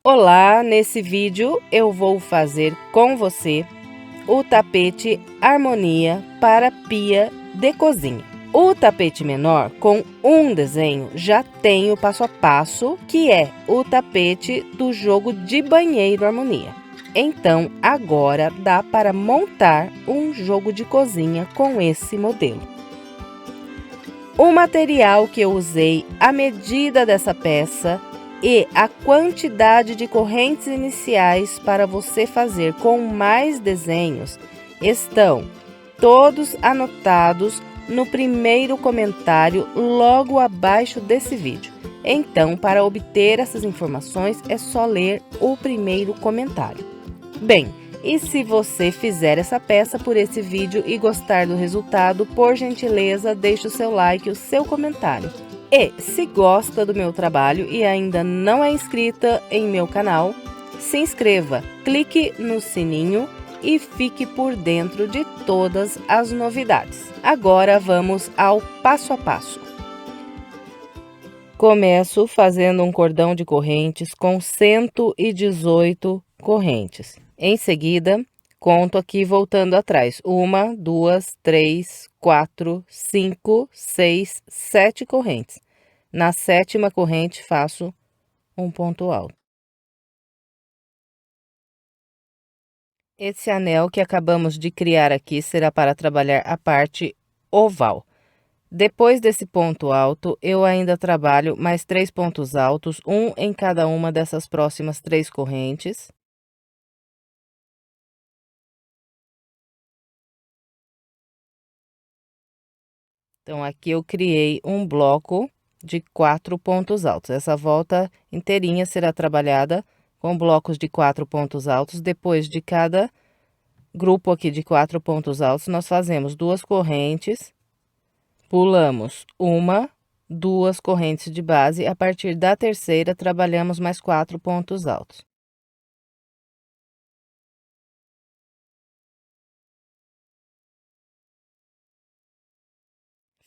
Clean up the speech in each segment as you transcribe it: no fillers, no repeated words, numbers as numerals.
Olá, nesse vídeo eu vou fazer com você o tapete Harmonia para pia de cozinha. O tapete menor com um desenho já tem o passo a passo, que é o tapete do jogo de banheiro Harmonia. Então agora dá para montar um jogo de cozinha com esse modelo. O material que eu usei, a medida dessa peça e a quantidade de correntes iniciais para você fazer com mais desenhos estão todos anotados no primeiro comentário logo abaixo desse vídeo. Então, para obter essas informações é só ler o primeiro comentário. Bem, e se você fizer essa peça por esse vídeo e gostar do resultado, por gentileza, deixe o seu like e o seu comentário. E se gosta do meu trabalho e ainda não é inscrita em meu canal, se inscreva, clique no sininho e fique por dentro de todas as novidades. Agora vamos ao passo a passo. Começo fazendo um cordão de correntes com 118 correntes. Em seguida, conto aqui voltando atrás. 1, 2, 3, 4, 5, 6, 7 correntes. Na sétima corrente, faço um ponto alto. Esse anel que acabamos de criar aqui será para trabalhar a parte oval. Depois desse ponto alto, eu ainda trabalho mais 3 pontos altos, um em cada uma dessas próximas 3 correntes. Então, aqui eu criei um bloco de 4 pontos altos. Essa volta inteirinha será trabalhada com blocos de 4 pontos altos. Depois de cada grupo aqui de 4 pontos altos, nós fazemos 2 correntes, pulamos 1, 2 correntes de base. A partir da terceira, trabalhamos mais 4 pontos altos.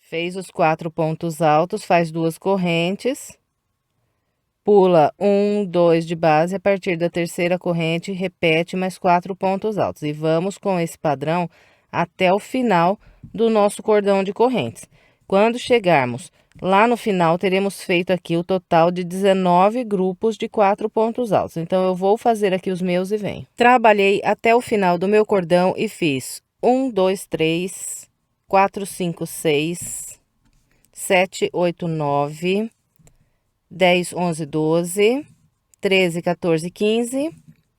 Fez os 4 pontos altos, faz 2 correntes, pula 1, 2 de base, a partir da terceira corrente, repete mais 4 pontos altos. E vamos com esse padrão até o final do nosso cordão de correntes. Quando chegarmos lá no final, teremos feito aqui o total de 19 grupos de 4 pontos altos. Então, eu vou fazer aqui os meus e venho. Trabalhei até o final do meu cordão e fiz 1, 2, 3... 4, 5, 6, 7, 8, 9, 10, 11, 12, 13, 14, 15,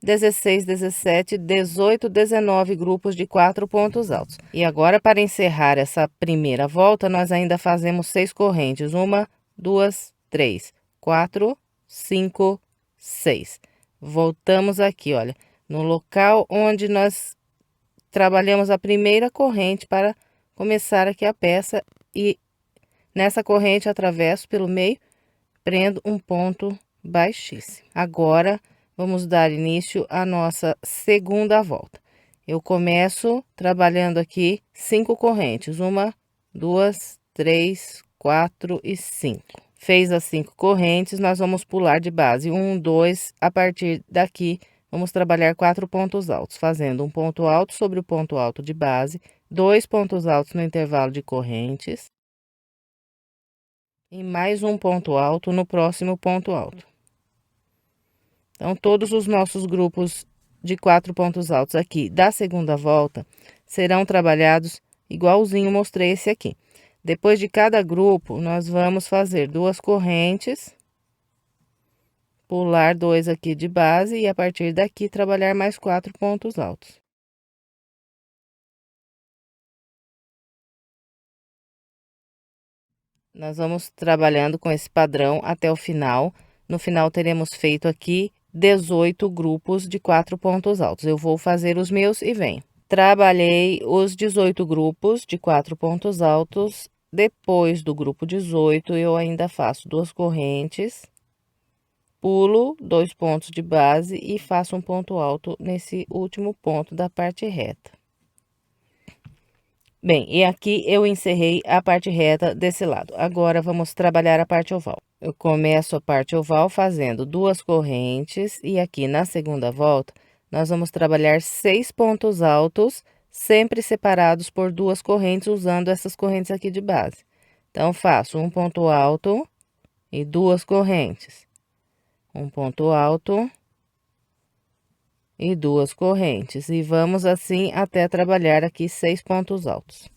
16, 17, 18, 19 grupos de 4 pontos altos. E agora, para encerrar essa primeira volta, nós ainda fazemos 6 correntes. 1, 2, 3, 4, 5, 6. Voltamos aqui, olha, no local onde nós trabalhamos a primeira corrente para começar aqui a peça, e nessa corrente atravesso pelo meio, prendo um ponto baixíssimo. Agora, vamos dar início à nossa segunda volta. Eu começo trabalhando aqui 5 correntes, 1, 2, 3, 4 e 5. Fez as 5 correntes, nós vamos pular de base 1, 2, a partir daqui, vamos trabalhar 4 pontos altos, fazendo um ponto alto sobre o ponto alto de base, 2 pontos altos no intervalo de correntes e mais um ponto alto no próximo ponto alto. Então, todos os nossos grupos de 4 pontos altos aqui da segunda volta serão trabalhados igualzinho mostrei esse aqui. Depois de cada grupo, nós vamos fazer 2 correntes, pular 2 aqui de base e a partir daqui trabalhar mais 4 pontos altos. Nós vamos trabalhando com esse padrão até o final. No final, teremos feito aqui 18 grupos de 4 pontos altos. Eu vou fazer os meus e venho. Trabalhei os 18 grupos de 4 pontos altos. Depois do grupo 18, eu ainda faço 2 correntes, pulo 2 pontos de base e faço um ponto alto nesse último ponto da parte reta. Bem, e aqui eu encerrei a parte reta desse lado. Agora, vamos trabalhar a parte oval. Eu começo a parte oval fazendo 2 correntes e aqui na segunda volta, nós vamos trabalhar 6 pontos altos, sempre separados por 2 correntes, usando essas correntes aqui de base. Então, faço um ponto alto e 2 correntes. Um ponto alto e 2 correntes. E vamos assim até trabalhar aqui 6 pontos altos.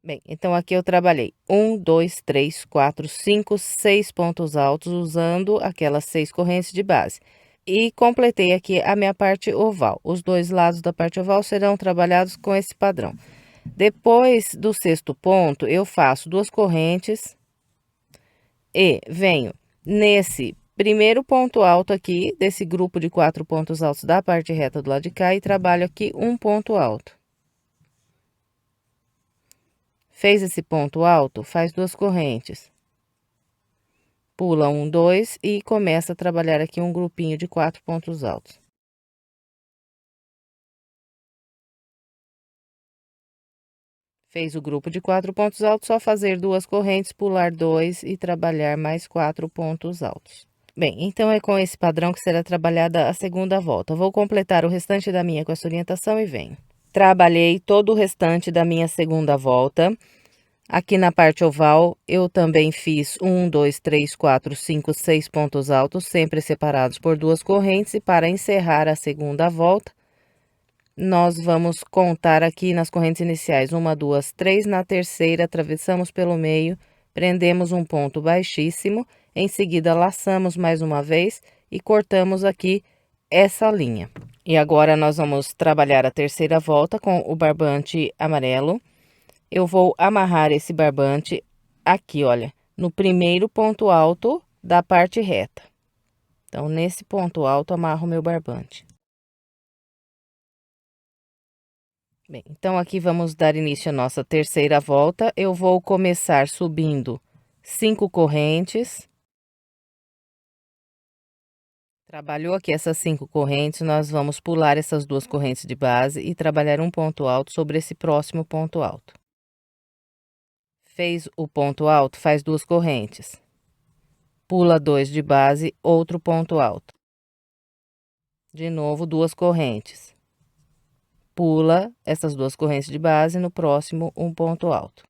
Bem, então aqui eu trabalhei 1, 2, 3, 4, 5, 6 pontos altos, usando aquelas 6 correntes de base. E completei aqui a minha parte oval. Os 2 lados da parte oval serão trabalhados com esse padrão. Depois do 6º ponto, eu faço 2 correntes e venho nesse primeiro ponto alto aqui, desse grupo de 4 pontos altos da parte reta do lado de cá, e trabalho aqui um ponto alto. Fez esse ponto alto, faz 2 correntes. Pula 1, 2 e começa a trabalhar aqui um grupinho de 4 pontos altos. Fez o grupo de 4 pontos altos, só fazer 2 correntes, pular 2 e trabalhar mais 4 pontos altos. Bem, então é com esse padrão que será trabalhada a segunda volta. Vou completar o restante da minha com essa orientação e venho. Trabalhei todo o restante da minha segunda volta. Aqui na parte oval, eu também fiz 1, 2, 3, 4, 5, 6 pontos altos, sempre separados por 2 correntes. E para encerrar a segunda volta, nós vamos contar aqui nas correntes iniciais 1, 2, 3. Na terceira, atravessamos pelo meio, prendemos um ponto baixíssimo. Em seguida, laçamos mais uma vez e cortamos aqui essa linha. E agora, nós vamos trabalhar a terceira volta com o barbante amarelo. Eu vou amarrar esse barbante aqui, olha, no primeiro ponto alto da parte reta. Então, nesse ponto alto, amarro meu barbante. Bem, então aqui vamos dar início à nossa terceira volta. Eu vou começar subindo 5 correntes. Trabalhou aqui essas 5 correntes, nós vamos pular essas 2 correntes de base e trabalhar um ponto alto sobre esse próximo ponto alto. Fez o ponto alto, faz 2 correntes. Pula 2 de base, outro ponto alto. De novo, 2 correntes. Pula essas 2 correntes de base, no próximo, um ponto alto.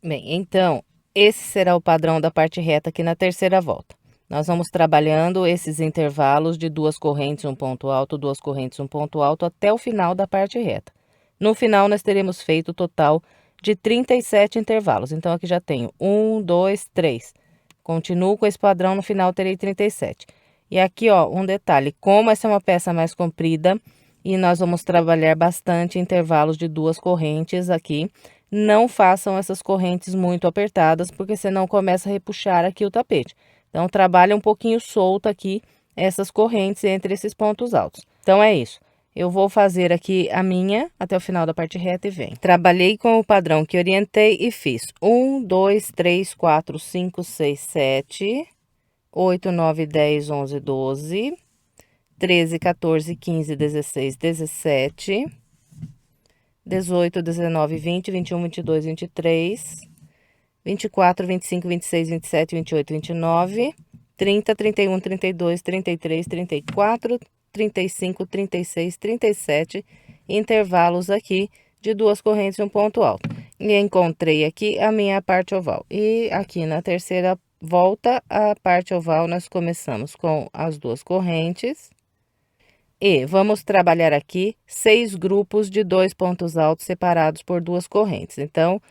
Bem, então, esse será o padrão da parte reta aqui na terceira volta. Nós vamos trabalhando esses intervalos de 2 correntes, um ponto alto, 2 correntes, um ponto alto, até o final da parte reta. No final, nós teremos feito o total de 37 intervalos. Então, aqui já tenho 1, 2, 3. Continuo com esse padrão, no final terei 37. E aqui, ó, um detalhe, como essa é uma peça mais comprida e nós vamos trabalhar bastante intervalos de 2 correntes aqui, não façam essas correntes muito apertadas, porque senão começa a repuxar aqui o tapete. Então, trabalha um pouquinho solto aqui essas correntes entre esses pontos altos. Então, é isso. Eu vou fazer aqui a minha até o final da parte reta e venho. Trabalhei com o padrão que orientei e fiz 1, 2, 3, 4, 5, 6, 7, 8, 9, 10, 11, 12, 13, 14, 15, 16, 17, 18, 19, 20, 21, 22, 23, 24, 25, 26, 27, 28, 29, 30, 31, 32, 33, 34, 35, 36, 37, intervalos aqui de 2 correntes e um ponto alto. E encontrei aqui a minha parte oval. E aqui na terceira volta, a parte oval, nós começamos com as 2 correntes. E vamos trabalhar aqui 6 grupos de 2 pontos altos separados por 2 correntes. Então,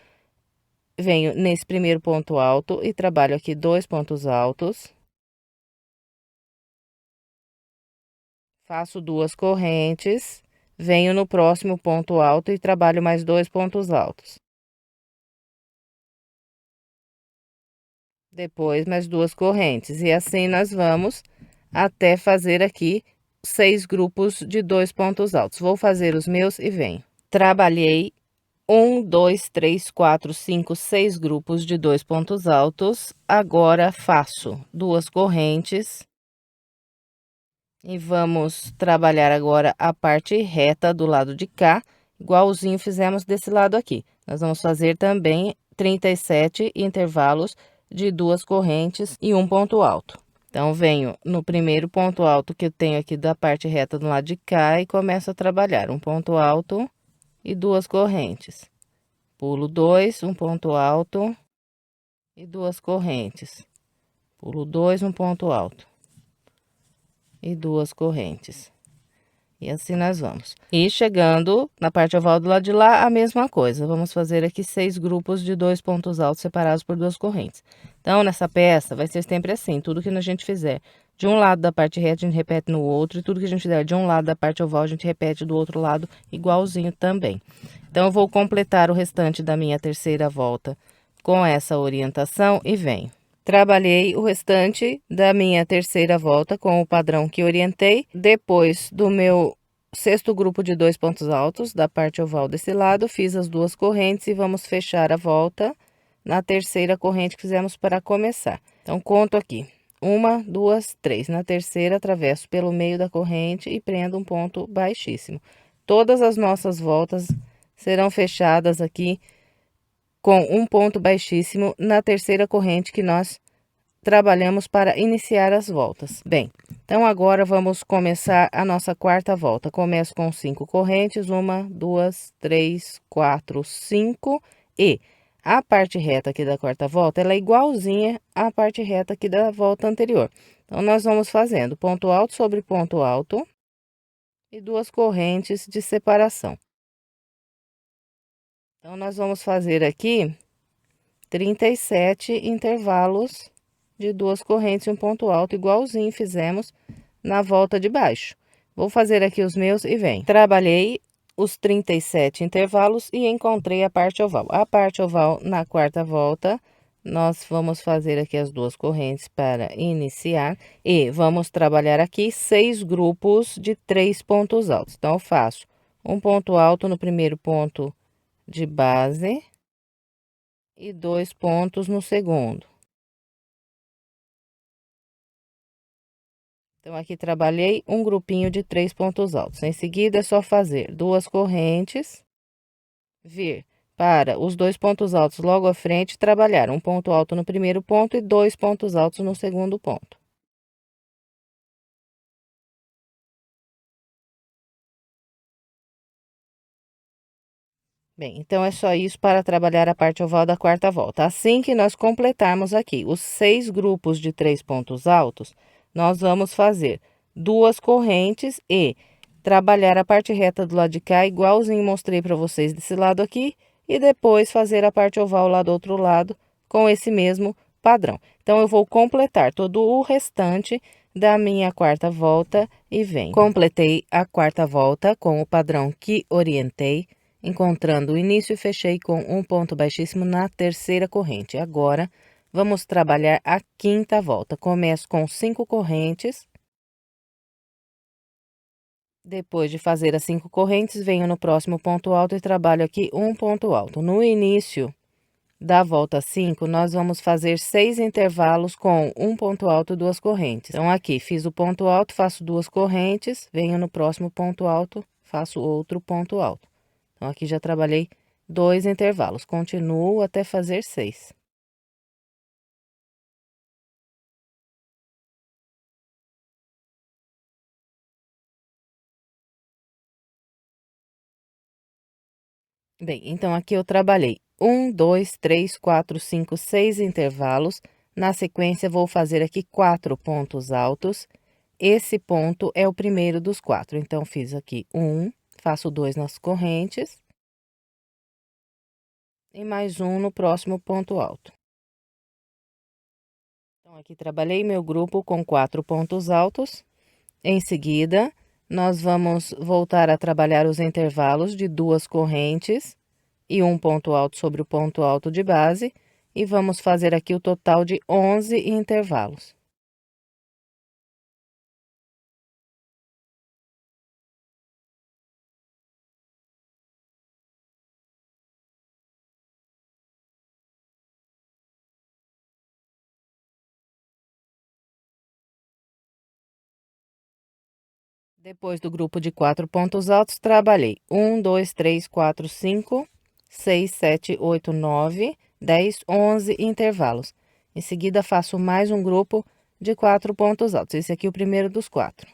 venho nesse primeiro ponto alto e trabalho aqui 2 pontos altos. Faço 2 correntes, venho no próximo ponto alto e trabalho mais 2 pontos altos. Depois, mais 2 correntes. E assim nós vamos até fazer aqui 6 grupos de 2 pontos altos. Vou fazer os meus e venho. Trabalhei Um, dois, três, quatro, cinco, seis grupos de 2 pontos altos. Agora faço 2 correntes. E vamos trabalhar agora a parte reta do lado de cá, igualzinho fizemos desse lado aqui. Nós vamos fazer também 37 intervalos de 2 correntes e um ponto alto. Então, venho no primeiro ponto alto que eu tenho aqui da parte reta do lado de cá e começo a trabalhar um ponto alto e 2 correntes. Pulo 2, um ponto alto e 2 correntes. Pulo 2, um ponto alto e 2 correntes. E assim nós vamos. E chegando na parte oval do lado de lá, a mesma coisa. Vamos fazer aqui 6 grupos de 2 pontos altos separados por 2 correntes. Então, nessa peça, vai ser sempre assim. Tudo que a gente fizer de um lado da parte reta, a gente repete no outro. E tudo que a gente fizer de um lado da parte oval, a gente repete do outro lado, igualzinho também. Então, eu vou completar o restante da minha terceira volta com essa orientação e venho. Trabalhei o restante da minha terceira volta com o padrão que orientei. Depois do meu sexto grupo de 2 pontos altos, da parte oval desse lado, fiz as 2 correntes e vamos fechar a volta na terceira corrente que fizemos para começar. Então, conto aqui. 1, 2, 3. Na terceira, atravesso pelo meio da corrente e prendo um ponto baixíssimo. Todas as nossas voltas serão fechadas aqui com um ponto baixíssimo na terceira corrente que nós trabalhamos para iniciar as voltas. Bem, então agora vamos começar a nossa quarta volta. Começo com 5 correntes, 1, 2, 3, 4, 5 e a parte reta aqui da quarta volta, ela é igualzinha à parte reta aqui da volta anterior. Então, nós vamos fazendo ponto alto sobre ponto alto e 2 correntes de separação. Então, nós vamos fazer aqui 37 intervalos de 2 correntes e um ponto alto, igualzinho fizemos na volta de baixo. Vou fazer aqui os meus e vem. Trabalhei os 37 intervalos e encontrei a parte oval. A parte oval na quarta volta, nós vamos fazer aqui as 2 correntes para iniciar e vamos trabalhar aqui 6 grupos de 3 pontos altos. Então, eu faço um ponto alto no primeiro ponto de base e 2 pontos no segundo. Então, aqui trabalhei um grupinho de 3 pontos altos. Em seguida, é só fazer 2 correntes, vir para os 2 pontos altos logo à frente, trabalhar um ponto alto no primeiro ponto e 2 pontos altos no segundo ponto. Bem, então é só isso para trabalhar a parte oval da quarta volta. Assim que nós completarmos aqui os 6 grupos de 3 pontos altos, nós vamos fazer 2 correntes e trabalhar a parte reta do lado de cá, igualzinho mostrei para vocês desse lado aqui, e depois fazer a parte oval lá do outro lado com esse mesmo padrão. Então, eu vou completar todo o restante da minha quarta volta e venho. Completei a quarta volta com o padrão que orientei, encontrando o início e fechei com um ponto baixíssimo na terceira corrente. Agora, vamos trabalhar a quinta volta. Começo com 5 correntes. Depois de fazer as 5 correntes, venho no próximo ponto alto e trabalho aqui um ponto alto. No início da volta 5, nós vamos fazer 6 intervalos com um ponto alto e 2 correntes. Então, aqui fiz o ponto alto, faço 2 correntes, venho no próximo ponto alto, faço outro ponto alto. Então, aqui já trabalhei 2 intervalos, continuo até fazer 6. Bem, então aqui eu trabalhei 1, 2, 3, 4, 5, 6 intervalos. Na sequência, vou fazer aqui 4 pontos altos. Esse ponto é o primeiro dos 4. Então, fiz aqui 1, faço 2 nas correntes. E mais um no próximo ponto alto. Então, aqui trabalhei meu grupo com 4 pontos altos. Em seguida, nós vamos voltar a trabalhar os intervalos de 2 correntes e um ponto alto sobre o ponto alto de base, e vamos fazer aqui o total de 11 intervalos. Depois do grupo de 4 pontos altos, trabalhei 1, 2, 3, 4, 5, 6, 7, 8, 9, 10, 11 intervalos. Em seguida, faço mais um grupo de 4 pontos altos. Esse aqui é o primeiro dos 4.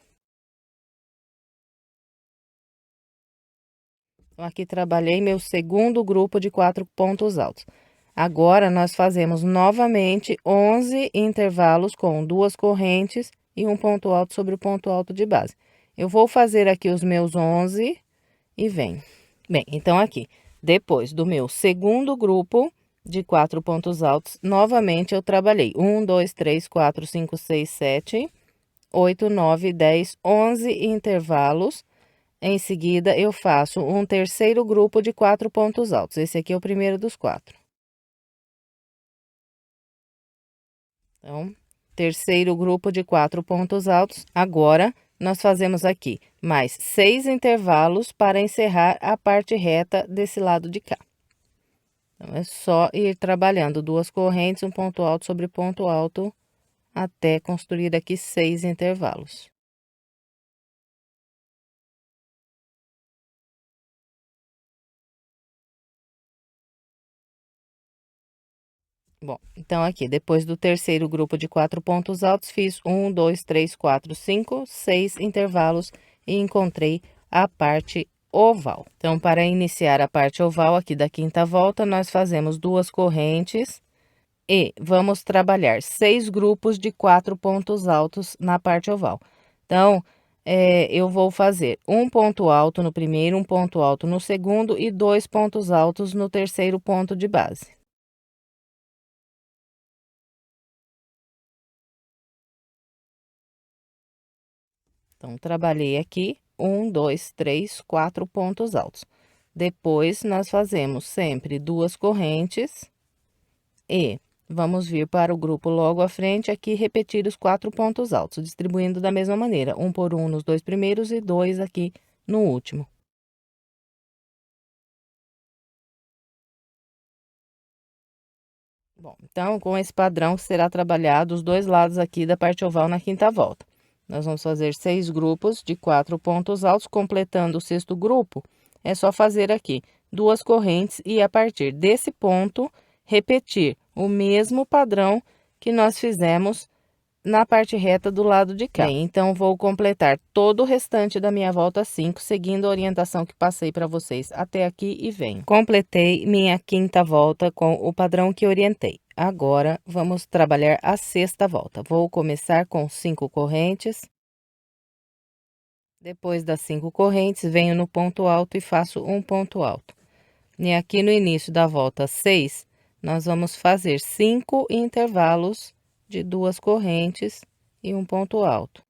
Então, aqui trabalhei meu segundo grupo de 4 pontos altos. Agora, nós fazemos novamente 11 intervalos com 2 correntes e um ponto alto sobre o ponto alto de base. Eu vou fazer aqui os meus 11 e venho. Bem, então aqui, depois do meu segundo grupo de 4 pontos altos, novamente eu trabalhei 1, 2, 3, 4, 5, 6, 7, 8, 9, 10, 11 intervalos. Em seguida, eu faço um terceiro grupo de 4 pontos altos. Esse aqui é o primeiro dos 4. Então, terceiro grupo de 4 pontos altos. Agora, nós fazemos aqui mais 6 intervalos para encerrar a parte reta desse lado de cá. Então, é só ir trabalhando 2 correntes, um ponto alto sobre ponto alto, até construir aqui 6 intervalos. Bom, então aqui, depois do terceiro grupo de 4 pontos altos, fiz 1, 2, 3, 4, 5, 6 intervalos e encontrei a parte oval. Então, para iniciar a parte oval aqui da quinta volta, nós fazemos 2 correntes e vamos trabalhar 6 grupos de 4 pontos altos na parte oval. Então, eu vou fazer um ponto alto no primeiro, um ponto alto no segundo e 2 pontos altos no terceiro ponto de base. Então, trabalhei aqui 1, 2, 3, 4 pontos altos. Depois, nós fazemos sempre 2 correntes e vamos vir para o grupo logo à frente aqui repetir os 4 pontos altos, distribuindo da mesma maneira, 1 por 1 nos 2 primeiros e 2 aqui no último. Bom, então, com esse padrão será trabalhado os 2 lados aqui da parte oval na quinta volta. Nós vamos fazer 6 grupos de 4 pontos altos, completando o sexto grupo. É só fazer aqui 2 correntes e, a partir desse ponto, repetir o mesmo padrão que nós fizemos na parte reta do lado de cá. Bem, então, vou completar todo o restante da minha volta 5, seguindo a orientação que passei para vocês até aqui e venho. Completei minha quinta volta com o padrão que orientei. Agora, vamos trabalhar a sexta volta. Vou começar com 5 correntes. Depois das 5 correntes, venho no ponto alto e faço um ponto alto. E aqui no início da volta 6, nós vamos fazer 5 intervalos de 2 correntes e um ponto alto.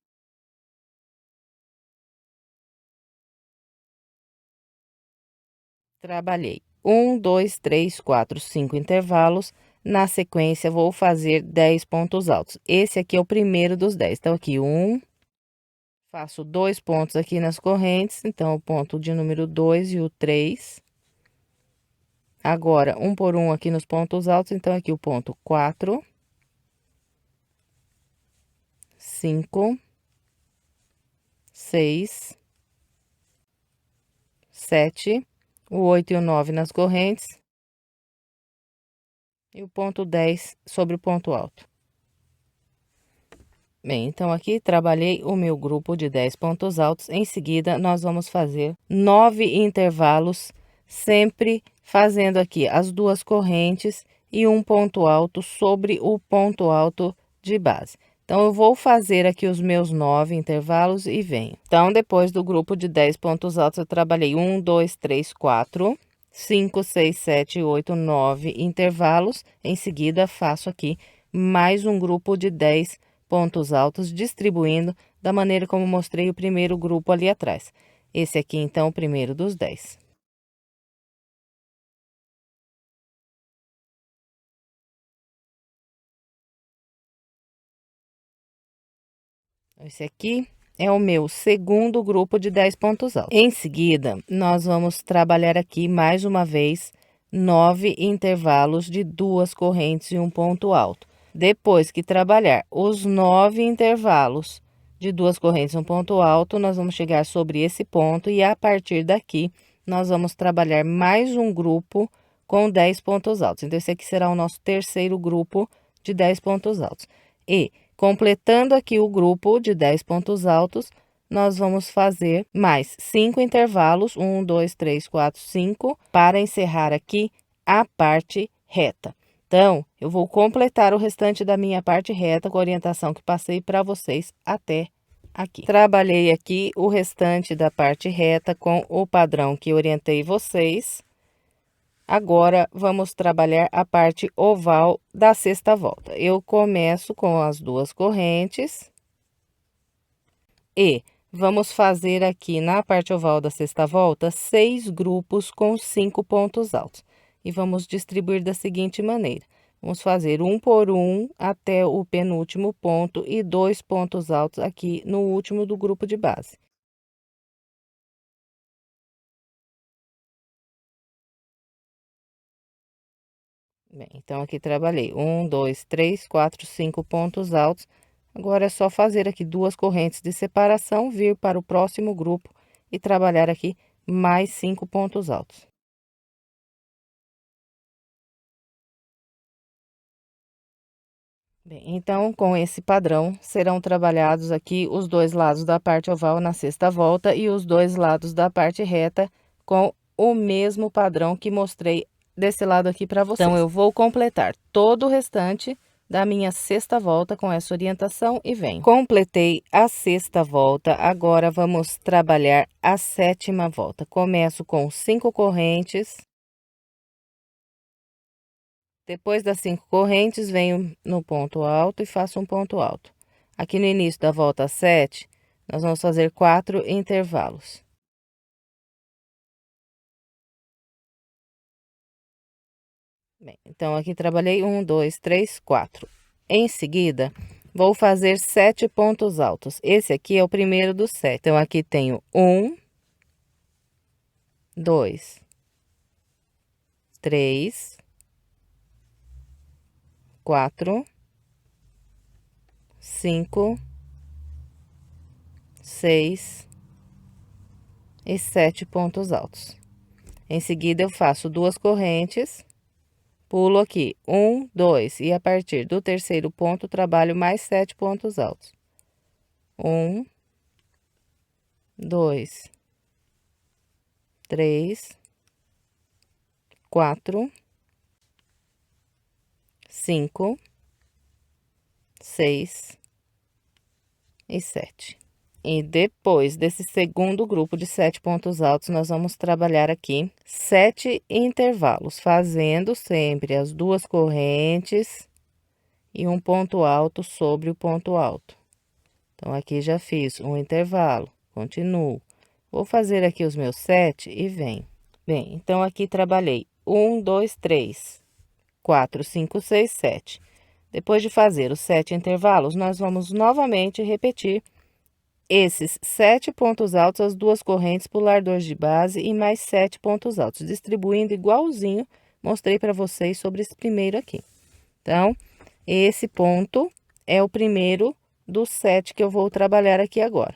Trabalhei 1, 2, 3, 4, 5 intervalos. Na sequência, vou fazer 10 pontos altos. Esse aqui é o primeiro dos 10. Então, aqui 1, faço 2 pontos aqui nas correntes. Então, o ponto de número 2 e o 3. Agora, 1 por 1 aqui nos pontos altos. Então, aqui o ponto 4, 5, 6, 7, o 8 e o 9 nas correntes. E o ponto 10 sobre o ponto alto. Bem, então aqui trabalhei o meu grupo de 10 pontos altos. Em seguida, nós vamos fazer 9 intervalos, sempre fazendo aqui as 2 correntes e um ponto alto sobre o ponto alto de base. Então, eu vou fazer aqui os meus 9 intervalos e venho. Então, depois do grupo de 10 pontos altos, eu trabalhei 1, 2, 3, 4... 5, 6, 7, 8, 9 intervalos. Em seguida, faço aqui mais um grupo de 10 pontos altos, distribuindo da maneira como mostrei o primeiro grupo ali atrás. Esse aqui, então, o primeiro dos 10. Esse aqui é o meu segundo grupo de 10 pontos altos. Em seguida, nós vamos trabalhar aqui mais uma vez 9 intervalos de 2 correntes e um ponto alto. Depois que trabalhar os 9 intervalos de duas correntes, um ponto alto, nós vamos chegar sobre esse ponto e a partir daqui, nós vamos trabalhar mais um grupo com 10 pontos altos. Então, esse aqui será o nosso terceiro grupo de 10 pontos altos. E, completando aqui o grupo de 10 pontos altos, nós vamos fazer mais 5 intervalos, 1, 2, 3, 4, 5, para encerrar aqui a parte reta. Então, eu vou completar o restante da minha parte reta com a orientação que passei para vocês até aqui. Trabalhei aqui o restante da parte reta com o padrão que orientei vocês. Agora, vamos trabalhar a parte oval da sexta volta. Eu começo com as duas correntes e vamos fazer aqui na parte oval da sexta volta 6 grupos com 5 pontos altos. E vamos distribuir da seguinte maneira. Vamos fazer um por um até o penúltimo ponto e 2 pontos altos aqui no último do grupo de base. Bem, então aqui trabalhei 1, 2, 3, 4, 5 pontos altos. Agora é só fazer aqui duas correntes de separação, vir para o próximo grupo e trabalhar aqui mais 5 pontos altos. Bem, então, com esse padrão, serão trabalhados aqui os dois lados da parte oval na sexta volta e os dois lados da parte reta com o mesmo padrão que mostrei desse lado aqui para vocês. Então, eu vou completar todo o restante da minha sexta volta com essa orientação e venho. Completei a sexta volta, agora vamos trabalhar a sétima volta. Começo com 5 correntes. Depois das 5 correntes, venho no ponto alto e faço um ponto alto. Aqui no início da volta 7, nós vamos fazer 4 intervalos. Bem, então, aqui trabalhei 1, 2, 3, 4. Em seguida, vou fazer 7 pontos altos. Esse aqui é o primeiro dos 7. Então, aqui tenho 1, 2, 3, 4, 5, 6 e 7 pontos altos. Em seguida, eu faço duas correntes, pulo aqui 1, 2 e a partir do terceiro ponto, trabalho mais 7 pontos altos. 1, 2, 3, 4, 5, 6 e 7. E depois desse segundo grupo de 7 pontos altos, nós vamos trabalhar aqui 7 intervalos, fazendo sempre as duas correntes e um ponto alto sobre o ponto alto. Então, aqui já fiz um intervalo, continuo. Vou fazer aqui os meus 7 e venho. Bem, então, aqui trabalhei 1, 2, 3, 4, 5, 6, 7. Depois de fazer os 7 intervalos, nós vamos novamente repetir esses 7 pontos altos, as duas correntes, pular 2 de base e mais 7 pontos altos, distribuindo igualzinho, mostrei para vocês sobre esse primeiro aqui. Então, esse ponto é o primeiro dos 7 que eu vou trabalhar aqui agora.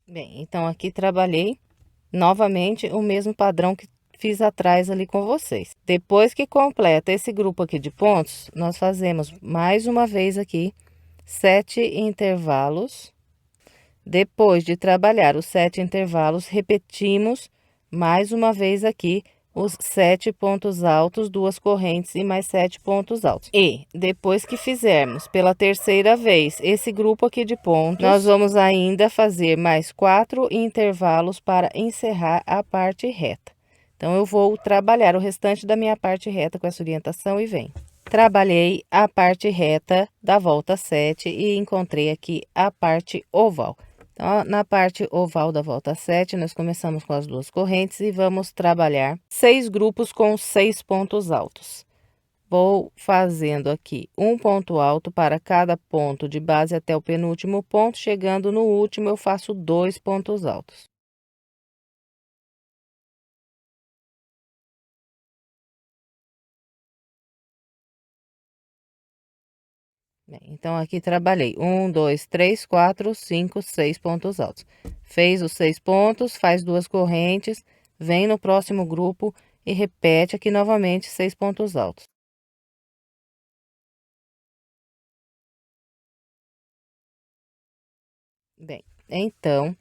Bem, então, aqui trabalhei novamente o mesmo padrão que fiz atrás ali com vocês. Depois que completa esse grupo aqui de pontos, nós fazemos mais uma vez aqui 7 intervalos. Depois de trabalhar os 7 intervalos, repetimos mais uma vez aqui os 7 pontos altos, duas correntes e mais 7 pontos altos. E depois que fizermos pela terceira vez esse grupo aqui de pontos, nós vamos ainda fazer mais 4 intervalos para encerrar a parte reta. Então, eu vou trabalhar o restante da minha parte reta com essa orientação e venho. Trabalhei a parte reta da volta 7 e encontrei aqui a parte oval. Então, na parte oval da volta 7, nós começamos com as duas correntes e vamos trabalhar 6 grupos com 6 pontos altos. Vou fazendo aqui um ponto alto para cada ponto de base até o penúltimo ponto. Chegando no último, eu faço 2 pontos altos. Bem, então, aqui trabalhei 1, 2, 3, 4, 5, 6 pontos altos. Fez os 6 pontos, faz 2 correntes, vem no próximo grupo e repete aqui novamente 6 pontos altos. Bem, então,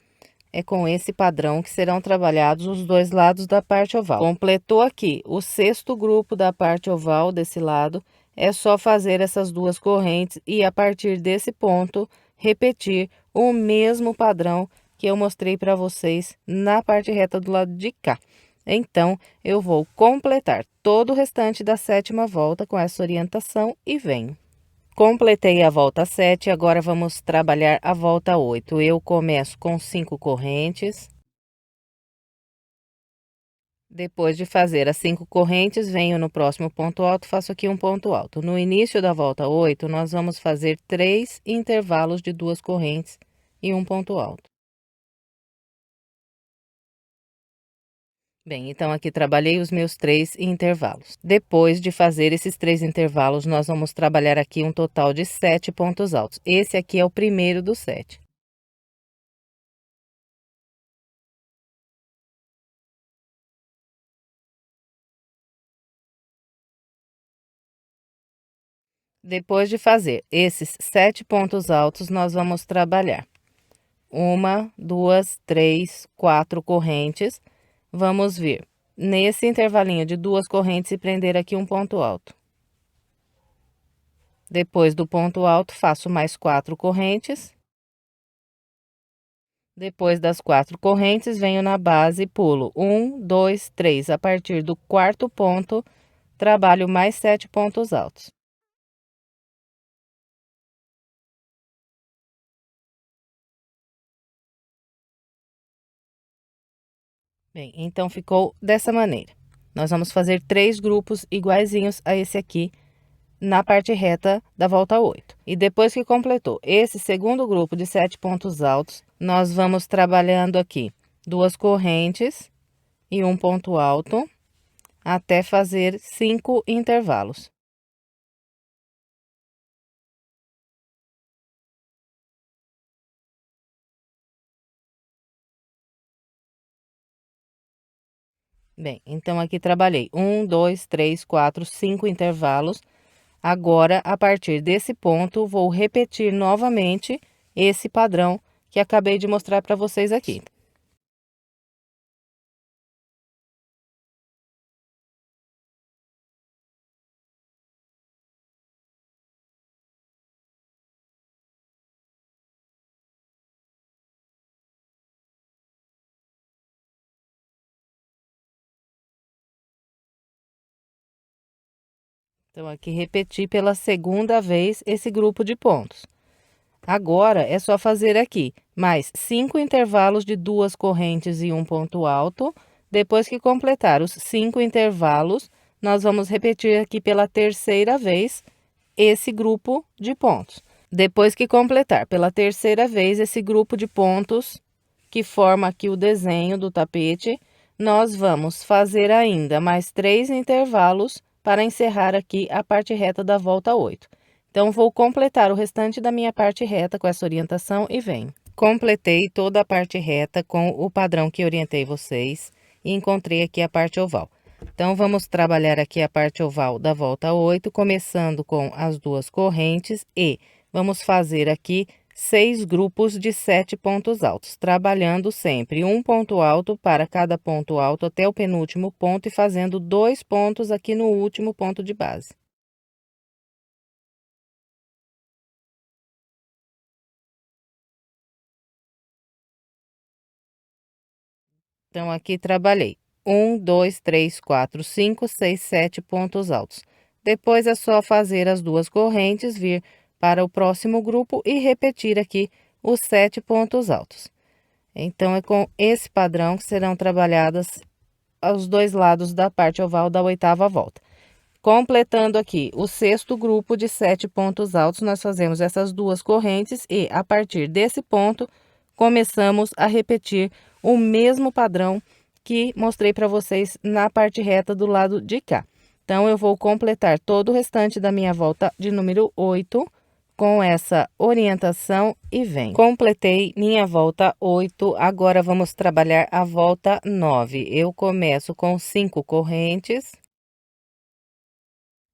é com esse padrão que serão trabalhados os dois lados da parte oval. Completou aqui o sexto grupo da parte oval desse lado, é só fazer essas 2 correntes e a partir desse ponto repetir o mesmo padrão que eu mostrei para vocês na parte reta do lado de cá. Então, eu vou completar todo o restante da 7ª volta com essa orientação e venho. Completei a volta 7, agora vamos trabalhar a volta 8. Eu começo com 5 correntes. Depois de fazer as 5 correntes, venho no próximo ponto alto, faço aqui um ponto alto. No início da volta 8, nós vamos fazer 3 intervalos de 2 correntes e um ponto alto. Bem, então aqui trabalhei os meus 3 intervalos. Depois de fazer esses 3 intervalos, nós vamos trabalhar aqui um total de 7 pontos altos. Esse aqui é o primeiro dos 7. Depois de fazer esses 7 pontos altos, nós vamos trabalhar 1, 2, 3, 4 correntes. Vamos vir nesse intervalinho de 2 correntes e prender aqui um ponto alto. Depois do ponto alto, faço mais 4 correntes. Depois das 4 correntes, venho na base e pulo 1, 2, 3. A partir do quarto ponto, trabalho mais 7 pontos altos. Bem, então ficou dessa maneira. Nós vamos fazer 3 grupos iguaizinhos a esse aqui na parte reta da volta 8. E depois que completou esse segundo grupo de 7 pontos altos, nós vamos trabalhando aqui 2 correntes e um ponto alto até fazer 5 intervalos. Bem, então aqui trabalhei 1, 2, 3, 4, 5 intervalos. Agora, a partir desse ponto, vou repetir novamente esse padrão que acabei de mostrar para vocês aqui. Então, aqui repeti pela segunda vez esse grupo de pontos. Agora, é só fazer aqui mais 5 intervalos de 2 correntes e um ponto alto. Depois que completar os 5 intervalos, nós vamos repetir aqui pela terceira vez esse grupo de pontos. Depois que completar pela terceira vez esse grupo de pontos, que forma aqui o desenho do tapete, nós vamos fazer ainda mais 3 intervalos para encerrar aqui a parte reta da volta 8. Então, vou completar o restante da minha parte reta com essa orientação e venho. Completei toda a parte reta com o padrão que orientei vocês e encontrei aqui a parte oval. Então, vamos trabalhar aqui a parte oval da volta 8, começando com as 2 correntes e vamos fazer aqui 6 grupos de 7 pontos altos, trabalhando sempre um ponto alto para cada ponto alto até o penúltimo ponto e fazendo 2 pontos aqui no último ponto de base. Então, aqui trabalhei 1, 2, 3, 4, 5, 6, 7 pontos altos. Depois é só fazer as 2 correntes, vir para o próximo grupo e repetir aqui os 7 pontos altos. Então, é com esse padrão que serão trabalhadas os dois lados da parte oval da 8ª volta. Completando aqui o sexto grupo de 7 pontos altos, nós fazemos essas duas correntes e, a partir desse ponto, começamos a repetir o mesmo padrão que mostrei para vocês na parte reta do lado de cá. Então, eu vou completar todo o restante da minha volta de número 8 com essa orientação e venho. Completei minha volta 8, agora vamos trabalhar a volta 9. Eu começo com 5 correntes.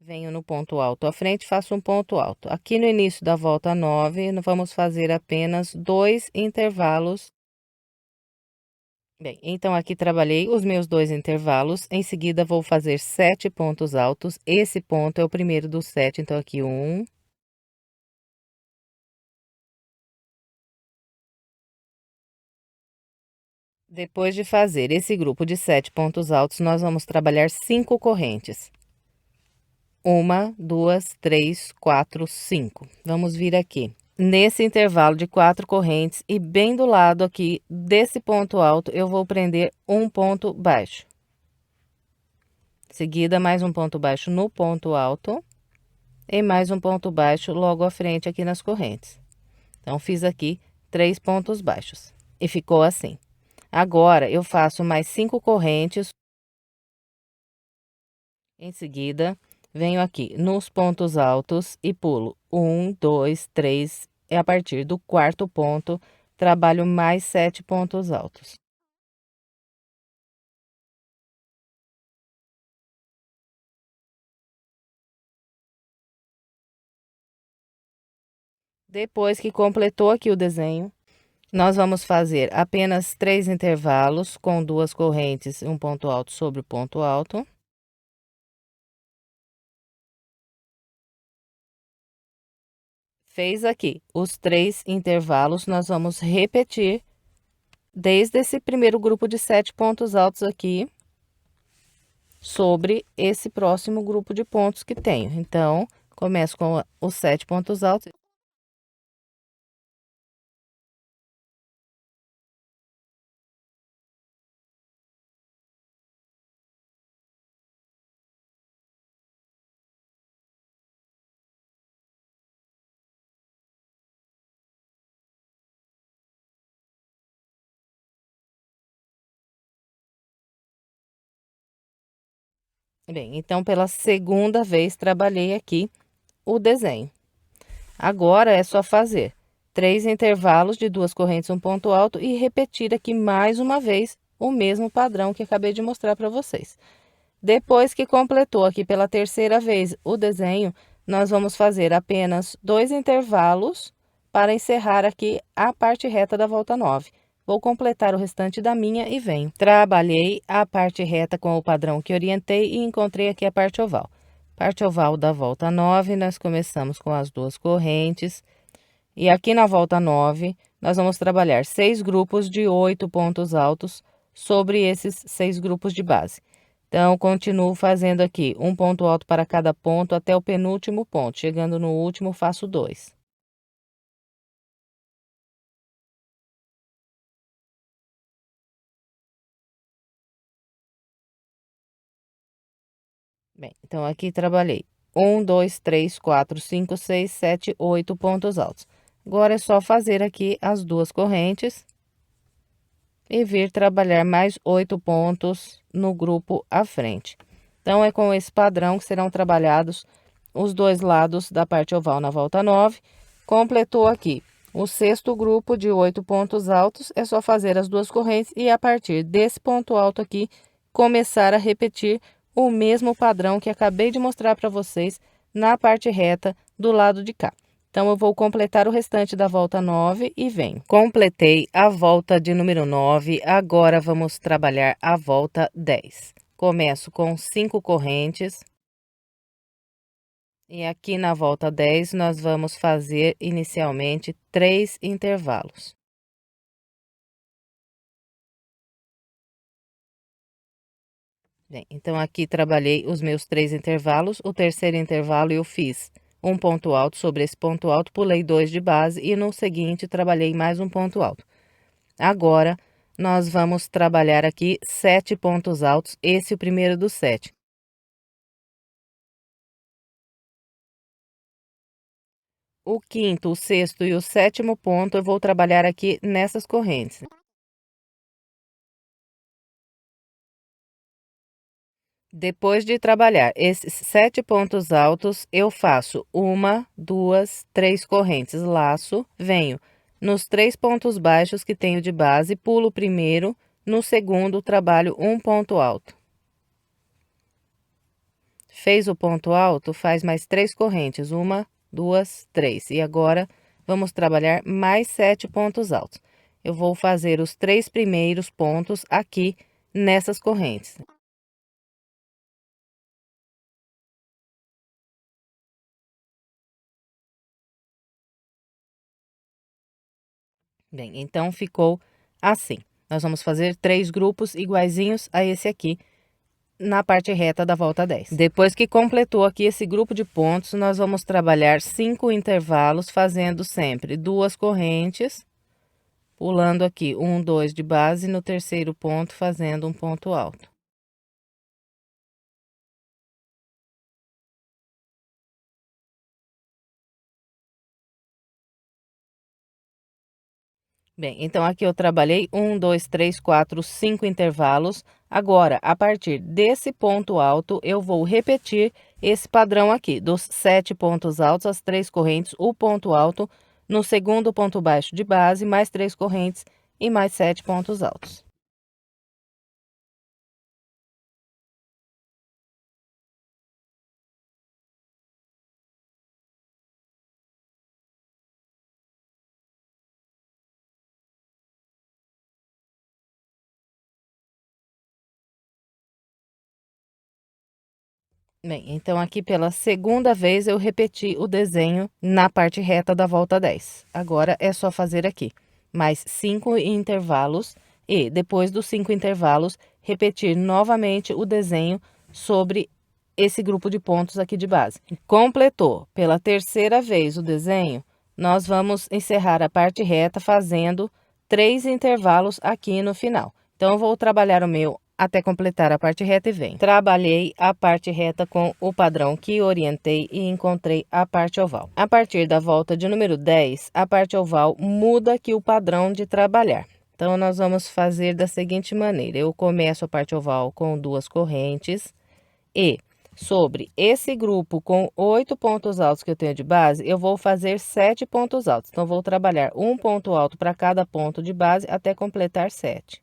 Venho no ponto alto à frente, faço um ponto alto. Aqui no início da volta 9, vamos fazer apenas 2 intervalos. Bem, então aqui trabalhei os meus 2 intervalos, em seguida vou fazer 7 pontos altos. Esse ponto é o primeiro dos 7, então aqui 1. Depois de fazer esse grupo de 7 pontos altos, nós vamos trabalhar 5 correntes. 1, 2, 3, 4, 5. Vamos vir aqui. Nesse intervalo de 4 correntes e bem do lado aqui desse ponto alto, eu vou prender um ponto baixo. Seguida, mais um ponto baixo no ponto alto e mais um ponto baixo logo à frente aqui nas correntes. Então, fiz aqui 3 pontos baixos e ficou assim. Agora, eu faço mais 5 correntes. Em seguida, venho aqui nos pontos altos e pulo 1, 2, 3, e a partir do quarto ponto, trabalho mais 7 pontos altos. Depois que completou aqui o desenho, nós vamos fazer apenas 3 intervalos com 2 correntes e um ponto alto sobre o ponto alto. Fez aqui os 3 intervalos, nós vamos repetir desde esse primeiro grupo de 7 pontos altos aqui, sobre esse próximo grupo de pontos que tenho. Então, começo com os 7 pontos altos. Bem, então, pela segunda vez, trabalhei aqui o desenho. Agora, é só fazer 3 intervalos de 2 correntes, um ponto alto e repetir aqui mais uma vez o mesmo padrão que acabei de mostrar para vocês. Depois que completou aqui pela terceira vez o desenho, nós vamos fazer apenas 2 intervalos para encerrar aqui a parte reta da volta 9. Vou completar o restante da minha e venho. Trabalhei a parte reta com o padrão que orientei e encontrei aqui a parte oval. Parte oval da volta 9, nós começamos com as 2 correntes. E aqui na volta 9, nós vamos trabalhar 6 grupos de 8 pontos altos sobre esses 6 grupos de base. Então, continuo fazendo aqui um ponto alto para cada ponto até o penúltimo ponto. Chegando no último, faço 2. Bem, então aqui trabalhei 1, 2, 3, 4, 5, 6, 7, 8 pontos altos. Agora é só fazer aqui as 2 correntes e vir trabalhar mais 8 pontos no grupo à frente. Então, é com esse padrão que serão trabalhados os 2 lados da parte oval na volta 9. Completou aqui o sexto grupo de 8 pontos altos, é só fazer as 2 correntes e, a partir desse ponto alto aqui, começar a repetir o mesmo padrão que acabei de mostrar para vocês na parte reta do lado de cá. Então, eu vou completar o restante da volta 9 e venho. Completei a volta de número 9, agora vamos trabalhar a volta 10. Começo com 5 correntes. E aqui na volta 10, nós vamos fazer inicialmente 3 intervalos. Bem, então aqui trabalhei os meus 3 intervalos. O terceiro intervalo eu fiz um ponto alto, sobre esse ponto alto pulei 2 de base e no seguinte trabalhei mais um ponto alto. Agora, nós vamos trabalhar aqui 7 pontos altos, esse é o primeiro dos 7. O quinto, o sexto e o sétimo ponto eu vou trabalhar aqui nessas correntes. Depois de trabalhar esses 7 pontos altos, eu faço 1, 2, 3 correntes, laço, venho nos 3 pontos baixos que tenho de base, pulo o primeiro, no segundo trabalho um ponto alto. Fez o ponto alto, faz mais 3 correntes, 1, 2, 3. E agora, vamos trabalhar mais 7 pontos altos. Eu vou fazer os 3 primeiros pontos aqui nessas correntes. Bem, então ficou assim. Nós vamos fazer 3 grupos iguaizinhos a esse aqui, na parte reta da volta 10. Depois que completou aqui esse grupo de pontos, nós vamos trabalhar 5 intervalos, fazendo sempre 2 correntes, pulando aqui 1, 2 de base, no terceiro ponto fazendo um ponto alto. Bem, então aqui eu trabalhei 1, 2, 3, 4, 5 intervalos. Agora, a partir desse ponto alto, eu vou repetir esse padrão aqui, dos 7 pontos altos, as 3 correntes, o ponto alto, no segundo ponto baixo de base, mais 3 correntes e mais 7 pontos altos. Bem, então aqui pela segunda vez eu repeti o desenho na parte reta da volta 10. Agora é só fazer aqui mais 5 intervalos e depois dos 5 intervalos repetir novamente o desenho sobre esse grupo de pontos aqui de base. Completou pela terceira vez o desenho, nós vamos encerrar a parte reta fazendo 3 intervalos aqui no final. Então eu vou trabalhar o meu até completar a parte reta e vem. Trabalhei a parte reta com o padrão que orientei e encontrei a parte oval. A partir da volta de número 10, a parte oval muda aqui o padrão de trabalhar. Então, nós vamos fazer da seguinte maneira. Eu começo a parte oval com 2 correntes e sobre esse grupo com 8 pontos altos que eu tenho de base, eu vou fazer 7 pontos altos. Então, vou trabalhar um ponto alto para cada ponto de base até completar 7.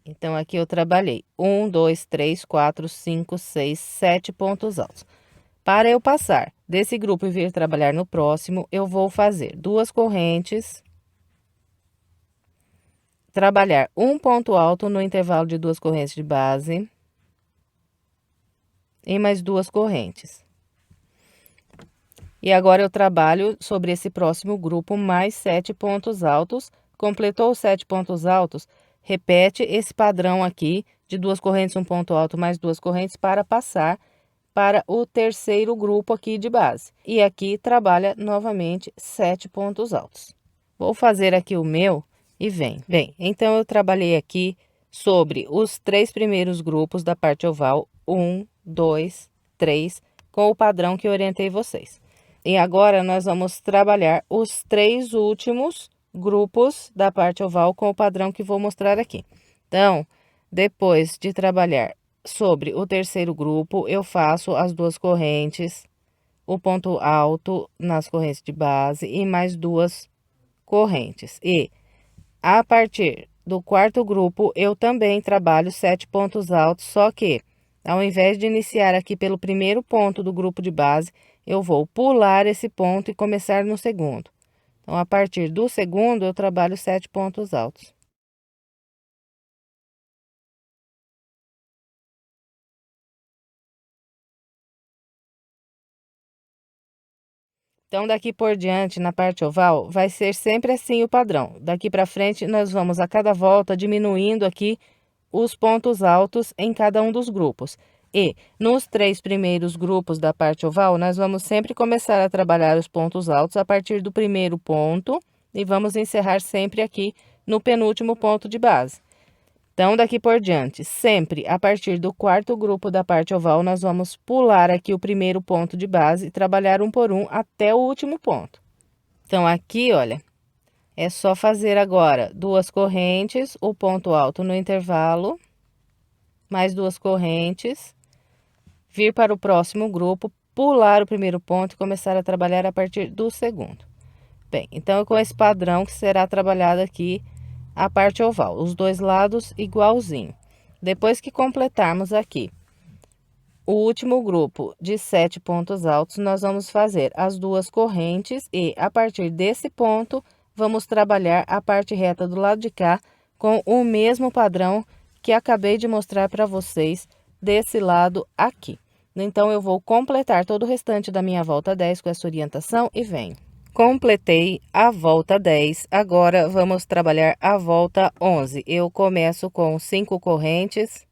Então, aqui eu trabalhei 1, 2, 3, 4, 5, 6, 7 pontos altos. Para eu passar desse grupo e vir trabalhar no próximo, eu vou fazer 2 correntes, trabalhar um ponto alto no intervalo de 2 correntes de base e mais 2 correntes. E agora eu trabalho sobre esse próximo grupo mais 7 pontos altos. Completou os 7 pontos altos, repete esse padrão aqui de 2 correntes, um ponto alto mais 2 correntes para passar para o terceiro grupo aqui de base. E aqui trabalha novamente 7 pontos altos. Vou fazer aqui o meu e vem. Bem, então eu trabalhei aqui sobre os 3 primeiros grupos da parte oval, 1, 2, 3, com o padrão que eu orientei vocês. E agora nós vamos trabalhar os 3 últimos grupos da parte oval com o padrão que vou mostrar aqui. Então, depois de trabalhar sobre o terceiro grupo, eu faço as 2 correntes, o ponto alto nas correntes de base e mais 2 correntes. E a partir do quarto grupo, eu também trabalho 7 pontos altos, só que ao invés de iniciar aqui pelo primeiro ponto do grupo de base, eu vou pular esse ponto e começar no segundo. Então, a partir do segundo, eu trabalho 7 pontos altos. Então, daqui por diante, na parte oval, vai ser sempre assim o padrão. Daqui para frente, nós vamos a cada volta diminuindo aqui os pontos altos em cada um dos grupos. E nos 3 primeiros grupos da parte oval, nós vamos sempre começar a trabalhar os pontos altos a partir do primeiro ponto e vamos encerrar sempre aqui no penúltimo ponto de base. Então, daqui por diante, sempre a partir do quarto grupo da parte oval, nós vamos pular aqui o primeiro ponto de base e trabalhar um por um até o último ponto. Então, aqui, olha, é só fazer agora duas correntes, o ponto alto no intervalo, mais duas correntes, vir para o próximo grupo, pular o primeiro ponto e começar a trabalhar a partir do segundo. Bem, então é com esse padrão que será trabalhado aqui a parte oval, os dois lados igualzinho. Depois que completarmos aqui o último grupo de 7 pontos altos, nós vamos fazer as duas correntes e, a partir desse ponto, vamos trabalhar a parte reta do lado de cá com o mesmo padrão que acabei de mostrar para vocês desse lado aqui. Então, eu vou completar todo o restante da minha volta 10 com essa orientação e venho. Completei a volta 10, agora vamos trabalhar a volta 11. Eu começo com 5 correntes.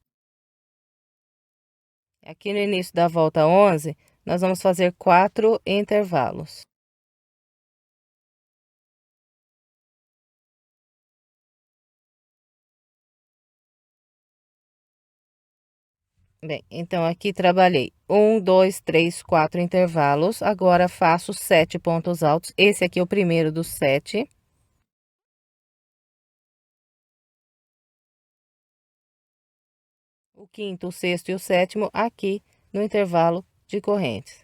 Aqui no início da volta 11, nós vamos fazer 4 intervalos. Bem, então aqui trabalhei 1, 2, 3, 4 intervalos. Agora faço 7 pontos altos. Esse aqui é o primeiro dos 7. O quinto, o sexto e o sétimo aqui no intervalo de correntes.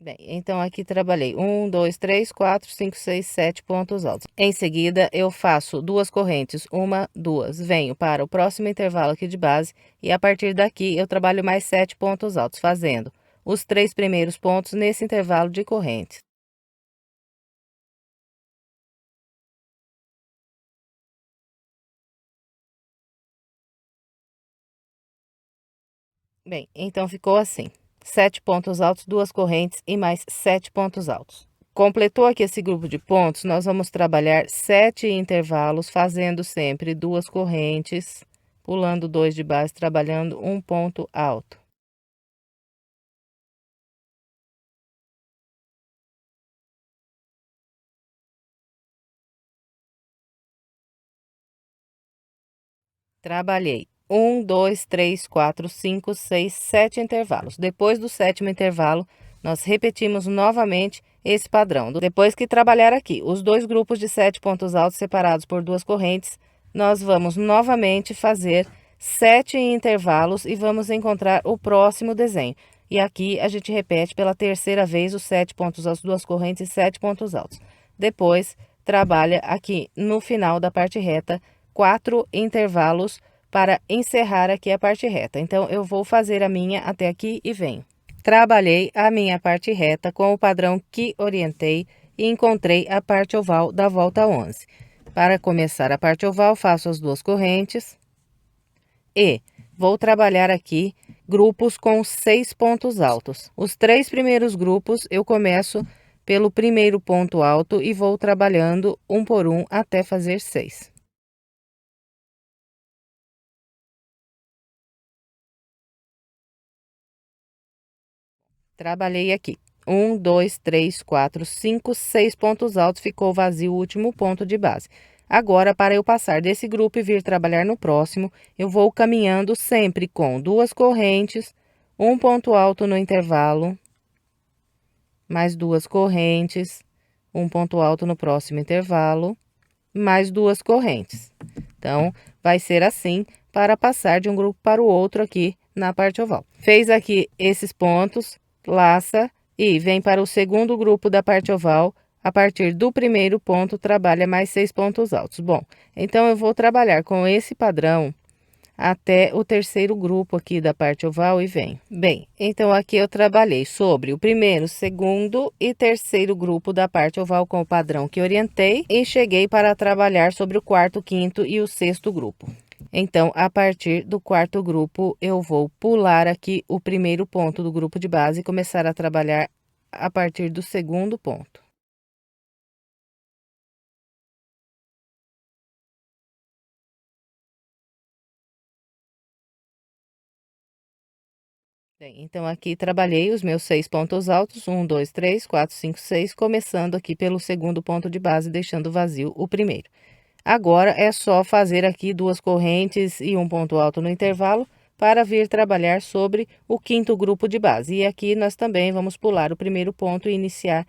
Bem, então aqui trabalhei 1, 2, 3, 4, 5, 6, 7 pontos altos. Em seguida, eu faço duas correntes, uma, duas. Venho para o próximo intervalo aqui de base e a partir daqui eu trabalho mais 7 pontos altos, fazendo os 3 primeiros pontos nesse intervalo de correntes. Bem, então ficou assim: 7 pontos altos, duas correntes e mais 7 pontos altos. Completou aqui esse grupo de pontos, nós vamos trabalhar 7 intervalos, fazendo sempre duas correntes, pulando 2 de base, trabalhando um ponto alto. Trabalhei 1, 2, 3, 4, 5, 6, 7 intervalos. Depois do sétimo intervalo, nós repetimos novamente esse padrão. Depois que trabalhar aqui os dois grupos de 7 pontos altos separados por duas correntes, nós vamos novamente fazer 7 intervalos e vamos encontrar o próximo desenho. E aqui a gente repete pela terceira vez os 7 pontos altos, duas correntes e 7 pontos altos. Depois, trabalha aqui no final da parte reta 4 intervalos para encerrar aqui a parte reta. Então, eu vou fazer a minha até aqui e venho. Trabalhei a minha parte reta com o padrão que orientei e encontrei a parte oval da volta 11. Para começar a parte oval, faço as duas correntes e vou trabalhar aqui grupos com 6 pontos altos. Os 3 primeiros grupos eu começo pelo primeiro ponto alto e vou trabalhando um por um até fazer 6. Trabalhei aqui. 1, 2, 3, 4, 5, 6 pontos altos, ficou vazio o último ponto de base. Agora, para eu passar desse grupo e vir trabalhar no próximo, eu vou caminhando sempre com duas correntes, um ponto alto no intervalo, mais duas correntes, um ponto alto no próximo intervalo, mais duas correntes. Então, vai ser assim para passar de um grupo para o outro aqui na parte oval. Fez aqui esses pontos, laça e vem para o segundo grupo da parte oval. A partir do primeiro ponto, trabalha mais 6 pontos altos. Bom, então eu vou trabalhar com esse padrão até o terceiro grupo aqui da parte oval e venho. Bem, então aqui eu trabalhei sobre o primeiro, segundo e terceiro grupo da parte oval com o padrão que orientei e cheguei para trabalhar sobre o quarto, quinto e o sexto grupo. Então, a partir do quarto grupo, eu vou pular aqui o primeiro ponto do grupo de base e começar a trabalhar a partir do segundo ponto. Bem, então aqui trabalhei os meus 6 pontos altos, 1, 2, 3, 4, 5, 6, começando aqui pelo segundo ponto de base, deixando vazio o primeiro. Agora é só fazer aqui 2 correntes e um ponto alto no intervalo para vir trabalhar sobre o quinto grupo de base. E aqui nós também vamos pular o primeiro ponto e iniciar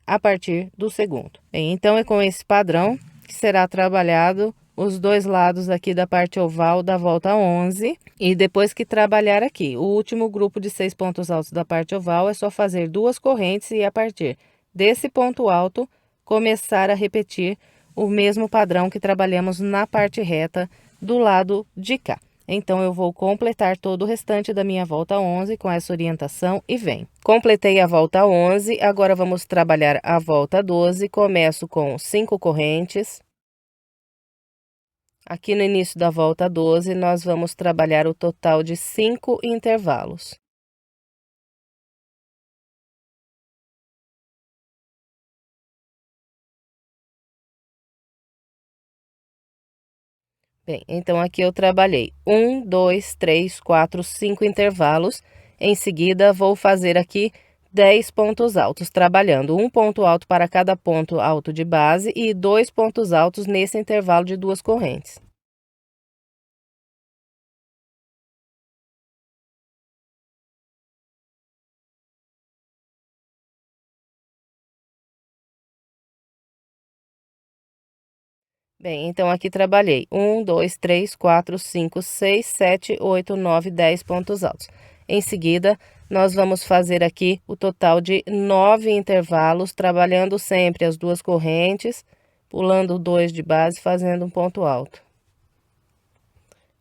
a partir do segundo. Bem, então é com esse padrão que será trabalhado os dois lados aqui da parte oval da volta 11. E depois que trabalhar aqui o último grupo de 6 pontos altos da parte oval, é só fazer 2 correntes e a partir desse ponto alto começar a repetir o mesmo padrão que trabalhamos na parte reta do lado de cá. Então, eu vou completar todo o restante da minha volta 11 com essa orientação e vem. Completei a volta 11, agora vamos trabalhar a volta 12. Começo com 5 correntes. Aqui no início da volta 12, nós vamos trabalhar o total de 5 intervalos. Bem, então aqui eu trabalhei 1, 2, 3, 4, 5 intervalos. Em seguida, vou fazer aqui 10 pontos altos, trabalhando um ponto alto para cada ponto alto de base e 2 pontos altos nesse intervalo de 2 correntes. Bem, então aqui trabalhei 1, 2, 3, 4, 5, 6, 7, 8, 9, 10 pontos altos. Em seguida, nós vamos fazer aqui o total de 9 intervalos, trabalhando sempre as 2 correntes, pulando 2 de base, fazendo um ponto alto.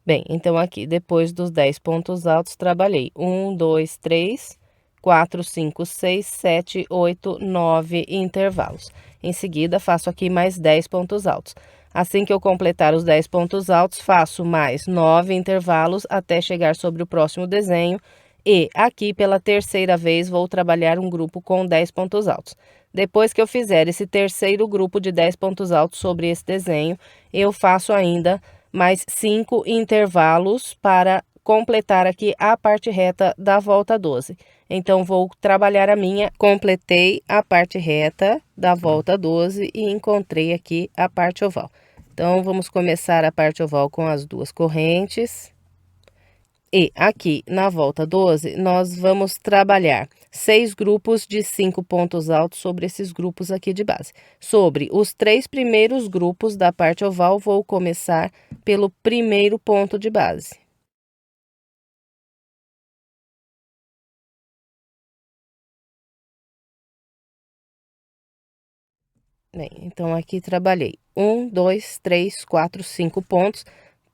Bem, então aqui, depois dos 10 pontos altos, trabalhei 1, 2, 3, 4, 5, 6, 7, 8, 9 intervalos. Em seguida, faço aqui mais 10 pontos altos. Assim que eu completar os 10 pontos altos, faço mais 9 intervalos até chegar sobre o próximo desenho. E aqui, pela terceira vez, vou trabalhar um grupo com 10 pontos altos. Depois que eu fizer esse terceiro grupo de 10 pontos altos sobre esse desenho, eu faço ainda mais 5 intervalos para completar aqui a parte reta da volta 12. Então, vou trabalhar a minha, completei a parte reta da volta 12 e encontrei aqui a parte oval. Então, vamos começar a parte oval com as 2 correntes. E aqui na volta 12, nós vamos trabalhar 6 grupos de 5 pontos altos sobre esses grupos aqui de base. Sobre os 3 primeiros grupos da parte oval, vou começar pelo primeiro ponto de base. Bem, então aqui trabalhei 1, 2, 3, 4, 5 pontos.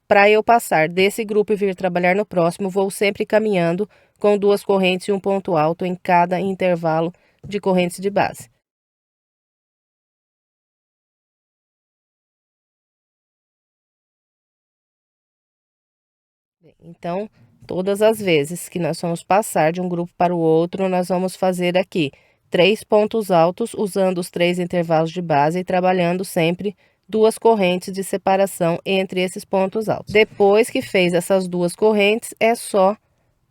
Para eu passar desse grupo e vir trabalhar no próximo, vou sempre caminhando com 2 correntes e um ponto alto em cada intervalo de correntes de base. Bem, então, todas as vezes que nós vamos passar de um grupo para o outro, nós vamos fazer aqui 3 pontos altos, usando os 3 intervalos de base e trabalhando sempre 2 correntes de separação entre esses pontos altos. Depois que fez essas 2 correntes, é só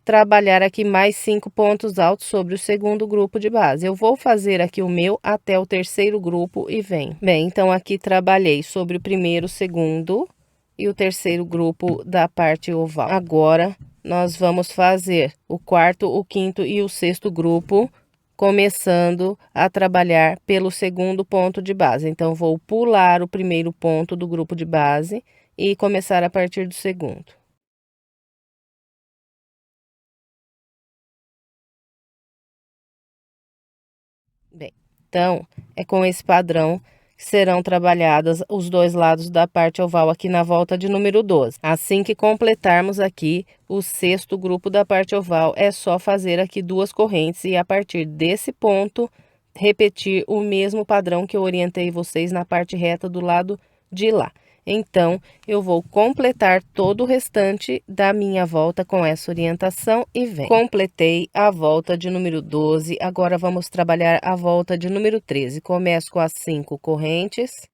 trabalhar aqui mais 5 pontos altos sobre o segundo grupo de base. Eu vou fazer aqui o meu até o terceiro grupo e vem. Bem, então aqui trabalhei sobre o primeiro, segundo e o terceiro grupo da parte oval. Agora, nós vamos fazer o quarto, o quinto e o sexto grupo, começando a trabalhar pelo segundo ponto de base. Então, vou pular o primeiro ponto do grupo de base e começar a partir do segundo. Bem, então, é com esse padrão que serão trabalhadas os dois lados da parte oval aqui na volta de número 12. Assim que completarmos aqui o sexto grupo da parte oval, é só fazer aqui 2 correntes e a partir desse ponto, repetir o mesmo padrão que eu orientei vocês na parte reta do lado de lá. Então, eu vou completar todo o restante da minha volta com essa orientação e vem. Completei a volta de número 12, agora vamos trabalhar a volta de número 13. Começo com as 5 correntes.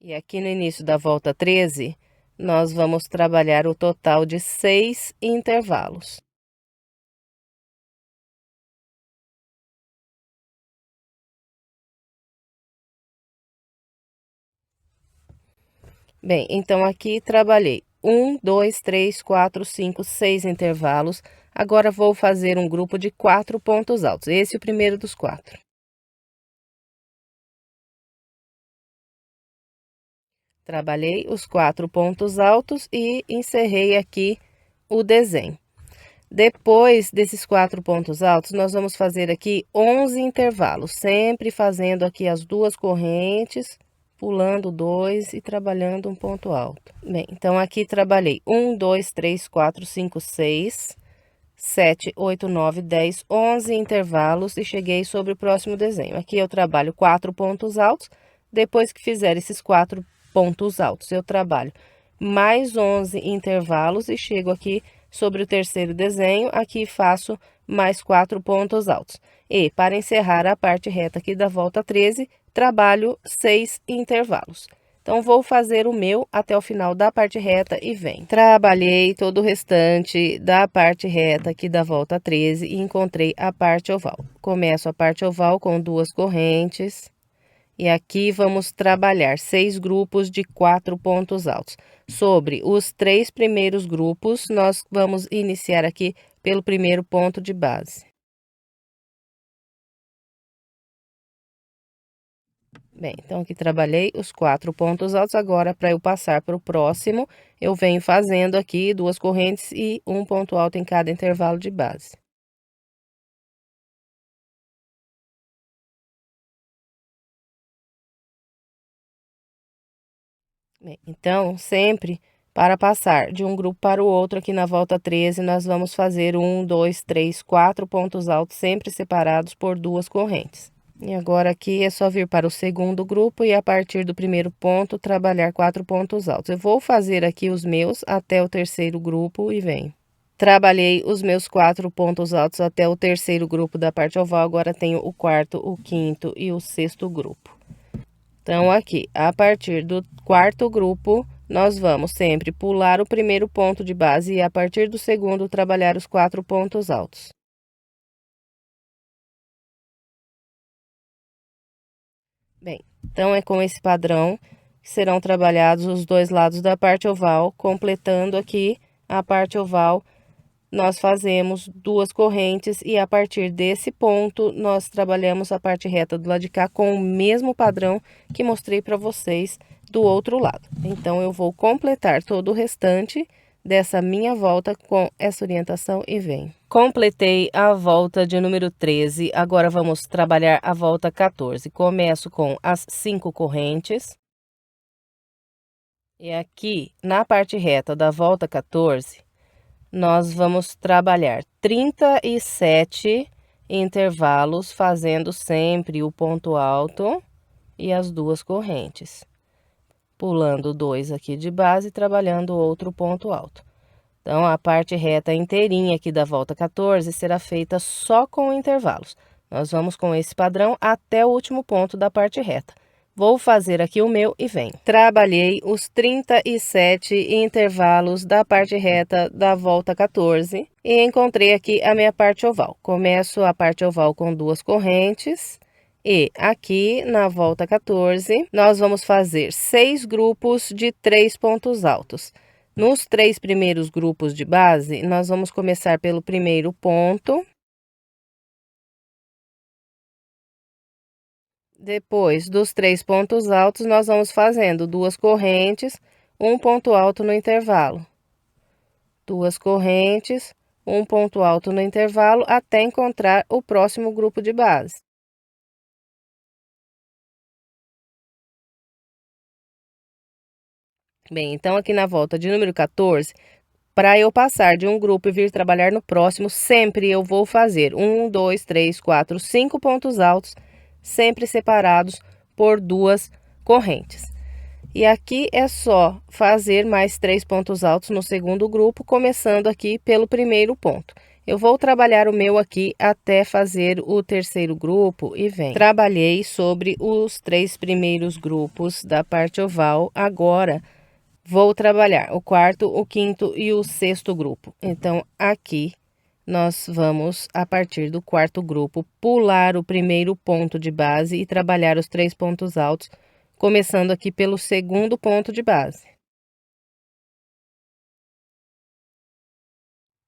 E aqui no início da volta 13, nós vamos trabalhar o total de 6 intervalos. Bem, então aqui trabalhei 1, 2, 3, 4, 5, 6 intervalos. Agora vou fazer um grupo de 4 pontos altos. Esse é o primeiro dos 4. Trabalhei os 4 pontos altos e encerrei aqui o desenho. Depois desses 4 pontos altos, nós vamos fazer aqui 11 intervalos, sempre fazendo aqui as 2 correntes, pulando 2 e trabalhando um ponto alto. Bem, então aqui trabalhei 1, 2, 3, 4, 5, 6, 7, 8, 9, 10, 11 intervalos e cheguei sobre o próximo desenho. Aqui eu trabalho 4 pontos altos. Depois que fizer esses 4 pontos altos, eu trabalho mais 11 intervalos e chego aqui sobre o terceiro desenho. Aqui faço mais 4 pontos altos. E para encerrar a parte reta aqui da volta 13, trabalho 6 intervalos. Então, vou fazer o meu até o final da parte reta e vem. Trabalhei todo o restante da parte reta aqui da volta 13 e encontrei a parte oval. Começo a parte oval com 2 correntes. E aqui vamos trabalhar 6 grupos de 4 pontos altos. Sobre os 3 primeiros grupos, nós vamos iniciar aqui pelo primeiro ponto de base. Bem, então aqui trabalhei os 4 pontos altos. Agora, para eu passar para o próximo, eu venho fazendo aqui 2 correntes e um ponto alto em cada intervalo de base. Bem, então, sempre para passar de um grupo para o outro aqui na volta 13, nós vamos fazer 1, 2, 3, 4 pontos altos, sempre separados por 2 correntes. E agora aqui é só vir para o segundo grupo e a partir do primeiro ponto trabalhar 4 pontos altos. Eu vou fazer aqui os meus até o terceiro grupo e venho. Trabalhei os meus 4 pontos altos até o terceiro grupo da parte oval, agora tenho o quarto, o quinto e o sexto grupo. Então, aqui, a partir do quarto grupo, nós vamos sempre pular o primeiro ponto de base e a partir do segundo trabalhar os 4 pontos altos. Bem, então é com esse padrão que serão trabalhados os 2 lados da parte oval, completando aqui a parte oval. Nós fazemos 2 correntes e a partir desse ponto nós trabalhamos a parte reta do lado de cá com o mesmo padrão que mostrei para vocês do outro lado. Então, eu vou completar todo o restante dessa minha volta com essa orientação e venho. Completei a volta de número 13, agora vamos trabalhar a volta 14. Começo com as 5 correntes. E aqui, na parte reta da volta 14, nós vamos trabalhar 37 intervalos, fazendo sempre o ponto alto e as 2 correntes. Pulando 2 aqui de base, trabalhando outro ponto alto. Então, a parte reta inteirinha aqui da volta 14 será feita só com intervalos. Nós vamos com esse padrão até o último ponto da parte reta. Vou fazer aqui o meu e venho. Trabalhei os 37 intervalos da parte reta da volta 14 e encontrei aqui a minha parte oval. Começo a parte oval com 2 correntes e aqui na volta 14 nós vamos fazer 6 grupos de 3 pontos altos. Nos 3 primeiros grupos de base, nós vamos começar pelo primeiro ponto. Depois dos 3 pontos altos, nós vamos fazendo 2 correntes, um ponto alto no intervalo. 2 correntes, um ponto alto no intervalo, até encontrar o próximo grupo de base. Bem, então aqui na volta de número 14, para eu passar de um grupo e vir trabalhar no próximo, sempre eu vou fazer 1, 2, 3, 4, 5 pontos altos, sempre separados por 2 correntes. E aqui é só fazer mais 3 pontos altos no segundo grupo, começando aqui pelo primeiro ponto. Eu vou trabalhar o meu aqui até fazer o terceiro grupo e vem. Trabalhei sobre os 3 primeiros grupos da parte oval, agora Vou trabalhar o quarto, o quinto e o sexto grupo. Então, aqui, nós vamos, a partir do quarto grupo, pular o primeiro ponto de base e trabalhar os 3 pontos altos, começando aqui pelo segundo ponto de base.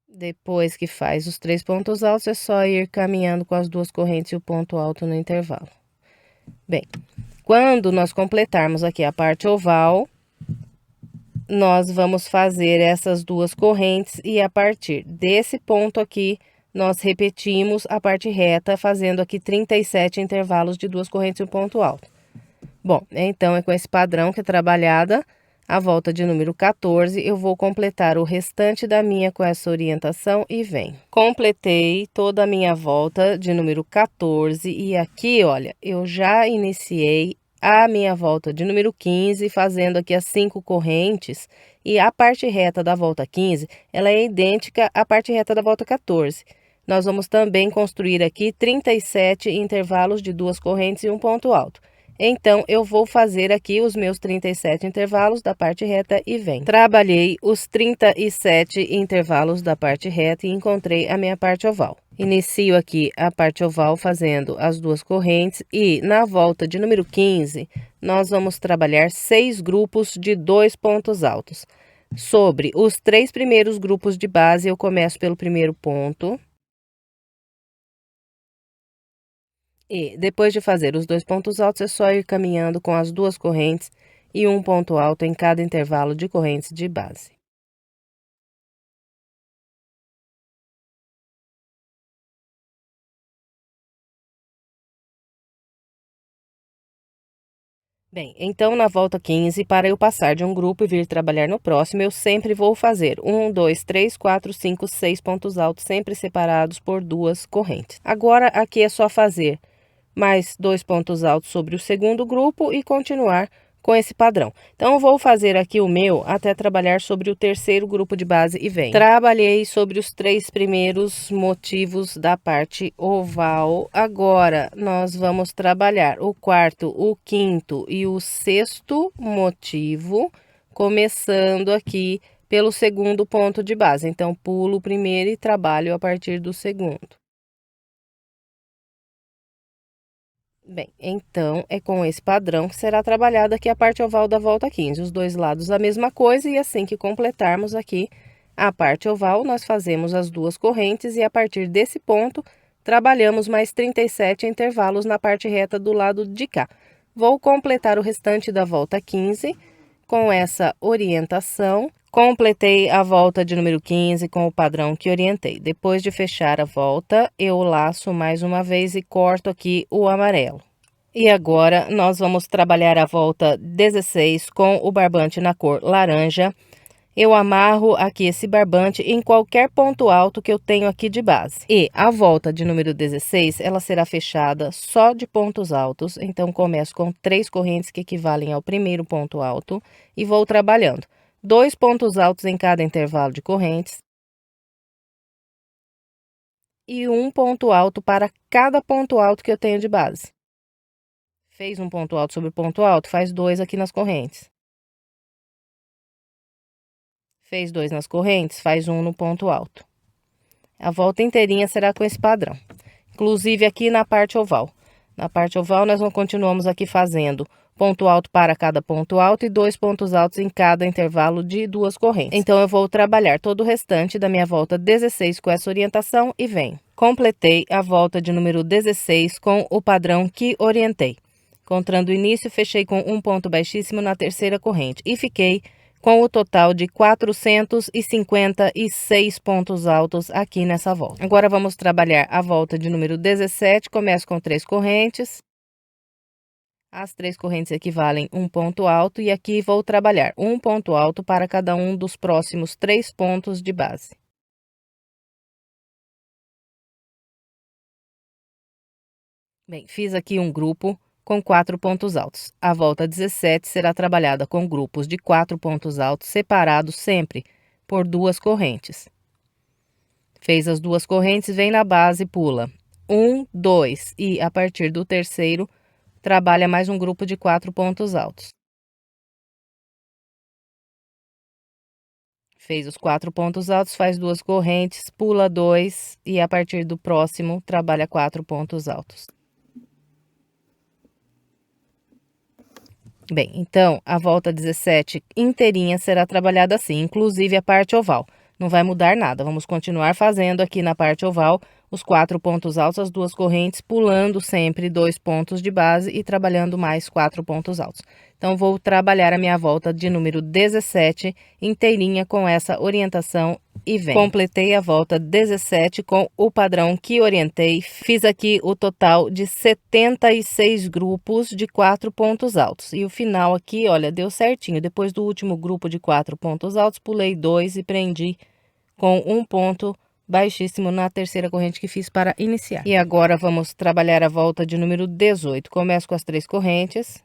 Depois que faz os 3 pontos altos, é só ir caminhando com as 2 correntes e o ponto alto no intervalo. Bem, quando nós completarmos aqui a parte oval, nós vamos fazer essas 2 correntes e a partir desse ponto aqui, nós repetimos a parte reta, fazendo aqui 37 intervalos de 2 correntes e um ponto alto. Bom, então é com esse padrão que é trabalhada a volta de número 14, eu vou completar o restante da minha com essa orientação e vem. Completei toda a minha volta de número 14 e aqui, olha, eu já iniciei a minha volta de número 15, fazendo aqui as 5 correntes, e a parte reta da volta 15, ela é idêntica à parte reta da volta 14. Nós vamos também construir aqui 37 intervalos de 2 correntes e um ponto alto. Então, eu vou fazer aqui os meus 37 intervalos da parte reta e vem. Trabalhei os 37 intervalos da parte reta e encontrei a minha parte oval. Inicio aqui a parte oval fazendo as 2 correntes e na volta de número 15, nós vamos trabalhar 6 grupos de 2 pontos altos. Sobre os 3 primeiros grupos de base, eu começo pelo primeiro ponto. E depois de fazer os 2 pontos altos, é só ir caminhando com as 2 correntes e um ponto alto em cada intervalo de correntes de base. Bem, então na volta 15, para eu passar de um grupo e vir trabalhar no próximo, eu sempre vou fazer 1, 2, 3, 4, 5, 6 pontos altos, sempre separados por 2 correntes. Agora, aqui é só fazer mais 2 pontos altos sobre o segundo grupo e continuar com esse padrão. Então, eu vou fazer aqui o meu até trabalhar sobre o terceiro grupo de base e vem. Trabalhei sobre os 3 primeiros motivos da parte oval. Agora, nós vamos trabalhar o quarto, o quinto e o sexto motivo, começando aqui pelo segundo ponto de base. Então, pulo o primeiro e trabalho a partir do segundo. Bem, então é com esse padrão que será trabalhada aqui a parte oval da volta 15. Os dois lados a mesma coisa e assim que completarmos aqui a parte oval, nós fazemos as 2 correntes e a partir desse ponto trabalhamos mais 37 intervalos na parte reta do lado de cá. Vou completar o restante da volta 15 com essa orientação. Completei a volta de número 15 com o padrão que orientei. Depois de fechar a volta, eu laço mais uma vez e corto aqui o amarelo. E agora, nós vamos trabalhar a volta 16 com o barbante na cor laranja. Eu amarro aqui esse barbante em qualquer ponto alto que eu tenho aqui de base. E a volta de número 16, ela será fechada só de pontos altos. Então, começo com 3 correntes que equivalem ao primeiro ponto alto e vou trabalhando 2 pontos altos em cada intervalo de correntes e um ponto alto para cada ponto alto que eu tenho de base. Fez um ponto alto sobre ponto alto, faz 2 aqui nas correntes. Fez 2 nas correntes, faz 1 no ponto alto. A volta inteirinha será com esse padrão. Inclusive aqui na parte oval. Na parte oval, nós continuamos aqui fazendo ponto alto para cada ponto alto e 2 pontos altos em cada intervalo de 2 correntes. Então, eu vou trabalhar todo o restante da minha volta 16 com essa orientação e vem. Completei a volta de número 16 com o padrão que orientei. Encontrando o início, fechei com um ponto baixíssimo na terceira corrente e fiquei com o total de 456 pontos altos aqui nessa volta. Agora, vamos trabalhar a volta de número 17, começo com 3 correntes. As 3 correntes equivalem a um ponto alto e aqui vou trabalhar um ponto alto para cada um dos próximos 3 pontos de base. Bem, fiz aqui um grupo com 4 pontos altos. A volta 17 será trabalhada com grupos de 4 pontos altos separados sempre por 2 correntes. Fez as 2 correntes, vem na base, pula 1, 2 e a partir do terceiro trabalha mais um grupo de 4 pontos altos. Fez os 4 pontos altos, faz 2 correntes, pula 2 e a partir do próximo trabalha 4 pontos altos. Bem, então a volta 17 inteirinha será trabalhada assim, inclusive a parte oval. Não vai mudar nada, vamos continuar fazendo aqui na parte oval os 4 pontos altos, as 2 correntes, pulando sempre 2 pontos de base e trabalhando mais 4 pontos altos. Então, vou trabalhar a minha volta de número 17 inteirinha com essa orientação e vem. Completei a volta 17 com o padrão que orientei. Fiz aqui o total de 76 grupos de 4 pontos altos. E o final aqui, olha, deu certinho. Depois do último grupo de 4 pontos altos, pulei 2 e prendi com um ponto baixíssimo na terceira corrente que fiz para iniciar. E agora vamos trabalhar a volta de número 18. Começo com as 3 correntes.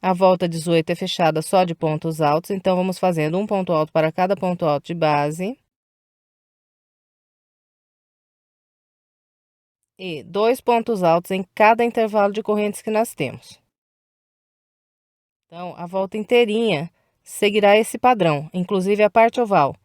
A volta 18 é fechada só de pontos altos, então vamos fazendo um ponto alto para cada ponto alto de base. E 2 pontos altos em cada intervalo de correntes que nós temos. Então, a volta inteirinha seguirá esse padrão, inclusive a parte oval.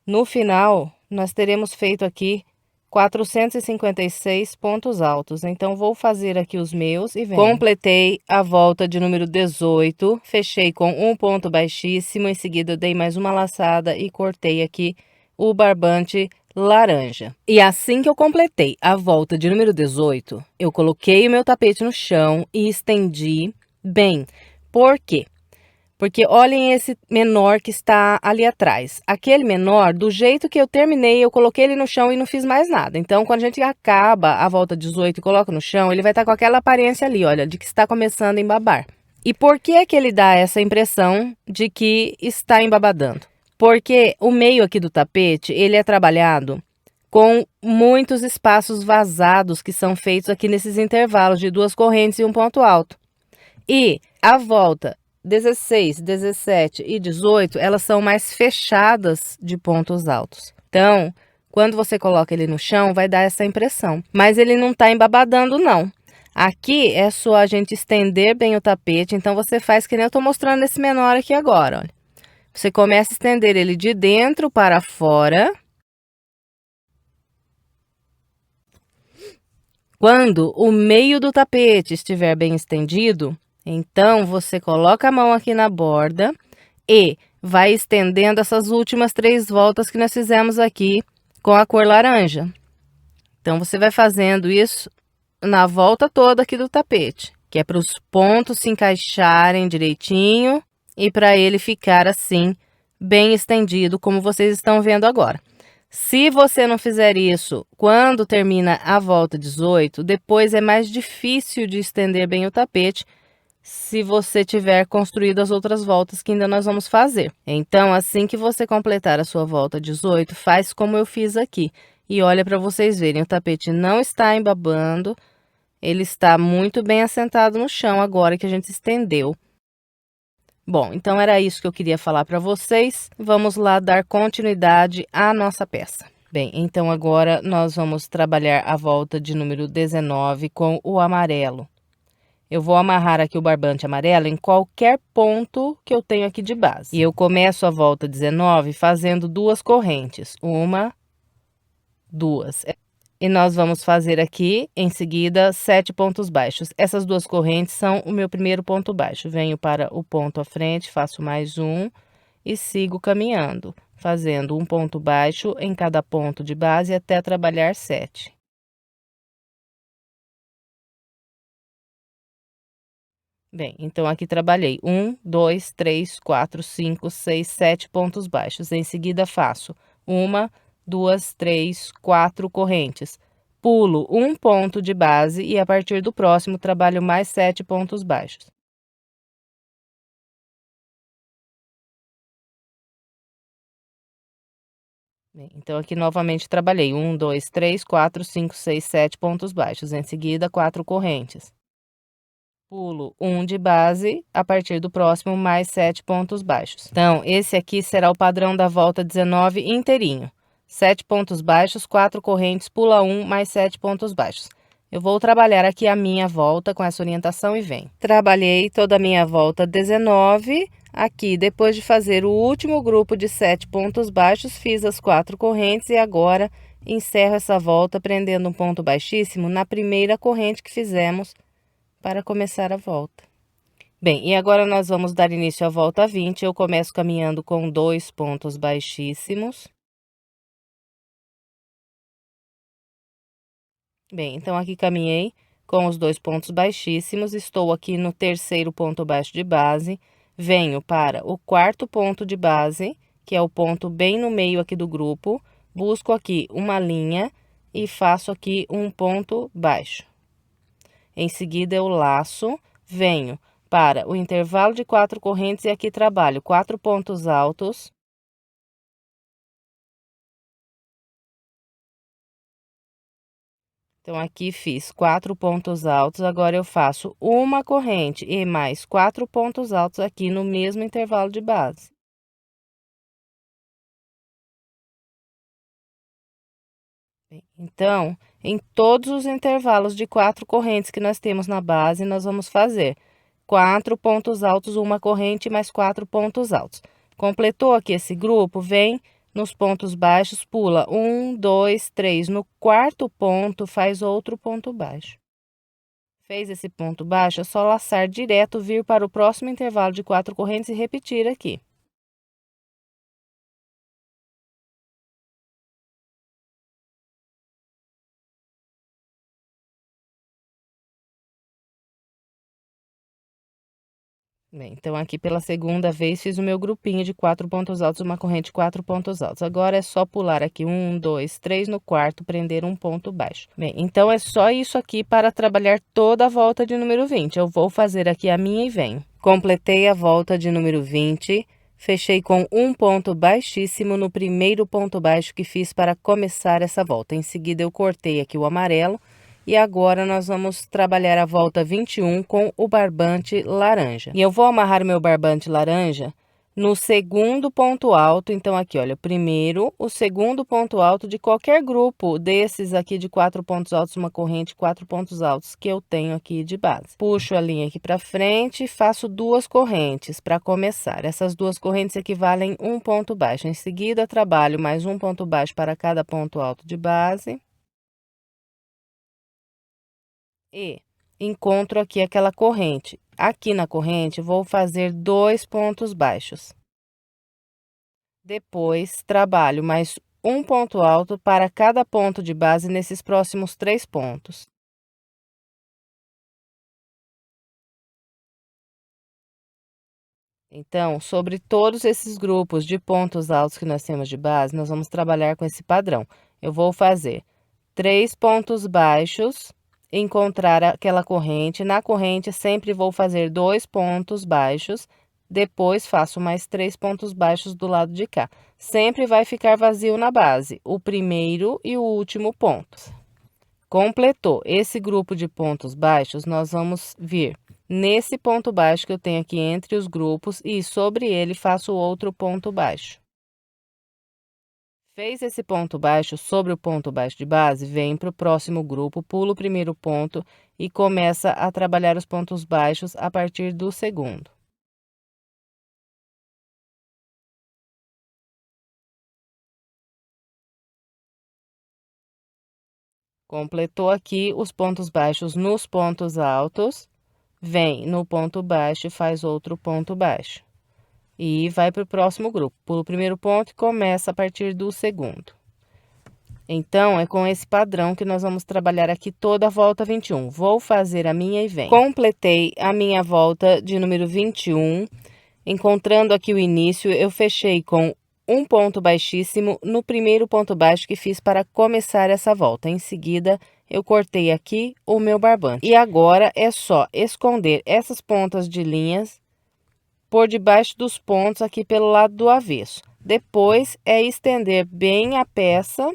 No final, nós teremos feito aqui 456 pontos altos. Então, vou fazer aqui os meus e venho. Completei a volta de número 18, fechei com um ponto baixíssimo, em seguida dei mais uma laçada e cortei aqui o barbante laranja. E assim que eu completei a volta de número 18, eu coloquei o meu tapete no chão e estendi bem. Por quê? Porque olhem esse menor que está ali atrás. Aquele menor, do jeito que eu terminei, eu coloquei ele no chão e não fiz mais nada. Então, quando a gente acaba a volta 18 e coloca no chão, ele vai estar com aquela aparência ali, olha, de que está começando a embabar. E por que é que ele dá essa impressão de que está embabadando? Porque o meio aqui do tapete, ele é trabalhado com muitos espaços vazados que são feitos aqui nesses intervalos de 2 correntes e um ponto alto. E a volta 16, 17 e 18, elas são mais fechadas de pontos altos. Então, quando você coloca ele no chão, vai dar essa impressão. Mas ele não tá embabadando, não. Aqui é só a gente estender bem o tapete. Então, você faz que nem eu tô mostrando esse menor aqui agora, olha. Você começa a estender ele de dentro para fora. Quando o meio do tapete estiver bem estendido, então, você coloca a mão aqui na borda e vai estendendo essas últimas 3 voltas que nós fizemos aqui com a cor laranja. Então, você vai fazendo isso na volta toda aqui do tapete, que é para os pontos se encaixarem direitinho e para ele ficar assim, bem estendido, como vocês estão vendo agora. Se você não fizer isso quando termina a volta 18, depois é mais difícil de estender bem o tapete, se você tiver construído as outras voltas que ainda nós vamos fazer. Então, assim que você completar a sua volta 18, faz como eu fiz aqui. E olha para vocês verem, o tapete não está embabando, ele está muito bem assentado no chão agora que a gente estendeu. Bom, então era isso que eu queria falar para vocês. Vamos lá dar continuidade à nossa peça. Bem, então agora nós vamos trabalhar a volta de número 19 com o amarelo. Eu vou amarrar aqui o barbante amarelo em qualquer ponto que eu tenho aqui de base. E eu começo a volta 19 fazendo 2 correntes. 1, 2. E nós vamos fazer aqui, em seguida, 7 pontos baixos. Essas 2 correntes são o meu primeiro ponto baixo. Venho para o ponto à frente, faço mais um e sigo caminhando, fazendo um ponto baixo em cada ponto de base até trabalhar 7. Bem, então aqui trabalhei 1, 2, 3, 4, 5, 6, 7 pontos baixos. Em seguida, faço 1, 2, 3, 4 correntes. Pulo um ponto de base e a partir do próximo trabalho mais 7 pontos baixos. Bem, então aqui novamente trabalhei 1, 2, 3, 4, 5, 6, 7 pontos baixos. Em seguida, 4 correntes. Pulo um de base, a partir do próximo, mais 7 pontos baixos. Então, esse aqui será o padrão da volta 19 inteirinho. 7 pontos baixos, 4 correntes, pula 1, mais 7 pontos baixos. Eu vou trabalhar aqui a minha volta com essa orientação e vem. Trabalhei toda a minha volta 19 Aqui, depois de fazer o último grupo de 7 pontos baixos, fiz as 4 correntes e agora encerro essa volta prendendo um ponto baixíssimo na primeira corrente que fizemos para começar a volta. Bem, e agora nós vamos dar início à volta 20. Eu começo caminhando com 2 pontos baixíssimos. Bem, então aqui caminhei com os 2 pontos baixíssimos, estou aqui no terceiro ponto baixo de base, venho para o quarto ponto de base, que é o ponto bem no meio aqui do grupo, busco aqui uma linha e faço aqui um ponto baixo. Em seguida, eu laço, venho para o intervalo de 4 correntes e aqui trabalho 4 pontos altos. Então, aqui fiz 4 pontos altos, agora eu faço uma corrente e mais 4 pontos altos aqui no mesmo intervalo de base. Então, em todos os intervalos de 4 correntes que nós temos na base, nós vamos fazer 4 pontos altos, uma corrente mais 4 pontos altos. Completou aqui esse grupo, vem nos pontos baixos, pula 1, 2, 3. No quarto ponto, faz outro ponto baixo. Fez esse ponto baixo, é só laçar direto, vir para o próximo intervalo de 4 correntes e repetir aqui. Bem, então aqui pela segunda vez fiz o meu grupinho de 4 pontos altos, uma corrente, 4 pontos altos. Agora é só pular aqui 1, 2, 3 no quarto, prender um ponto baixo. Bem, então é só isso aqui para trabalhar toda a volta de número 20. Eu vou fazer aqui a minha e venho. Completei a volta de número 20, fechei com um ponto baixíssimo no primeiro ponto baixo que fiz para começar essa volta. Em seguida eu cortei aqui o amarelo. E agora, nós vamos trabalhar a volta 21 com o barbante laranja. E eu vou amarrar meu barbante laranja no segundo ponto alto. Então, aqui, olha, primeiro, o segundo ponto alto de qualquer grupo desses aqui de 4 pontos altos, uma corrente, 4 pontos altos que eu tenho aqui de base. Puxo a linha aqui para frente e faço 2 correntes para começar. Essas 2 correntes equivalem a um ponto baixo. Em seguida, trabalho mais um ponto baixo para cada ponto alto de base. E encontro aqui aquela corrente. Aqui na corrente, vou fazer 2 pontos baixos. Depois, trabalho mais um ponto alto para cada ponto de base nesses próximos 3 pontos. Então, sobre todos esses grupos de pontos altos que nós temos de base, nós vamos trabalhar com esse padrão. Eu vou fazer 3 pontos baixos, encontrar aquela corrente. Na corrente, sempre vou fazer 2 pontos baixos, depois faço mais 3 pontos baixos do lado de cá. Sempre vai ficar vazio na base, o primeiro e o último ponto. Completou esse grupo de pontos baixos, nós vamos vir nesse ponto baixo que eu tenho aqui entre os grupos e sobre ele faço outro ponto baixo. Fez esse ponto baixo sobre o ponto baixo de base, vem para o próximo grupo, pula o primeiro ponto e começa a trabalhar os pontos baixos a partir do segundo. Completou aqui os pontos baixos nos pontos altos, vem no ponto baixo e faz outro ponto baixo. E vai para o próximo grupo. Pula o primeiro ponto e começa a partir do segundo. Então, é com esse padrão que nós vamos trabalhar aqui toda a volta 21. Vou fazer a minha e venho. Completei a minha volta de número 21. Encontrando aqui o início, eu fechei com um ponto baixíssimo no primeiro ponto baixo que fiz para começar essa volta. Em seguida, eu cortei aqui o meu barbante. E agora é só esconder essas pontas de linhas por debaixo dos pontos aqui pelo lado do avesso. Depois é estender bem a peça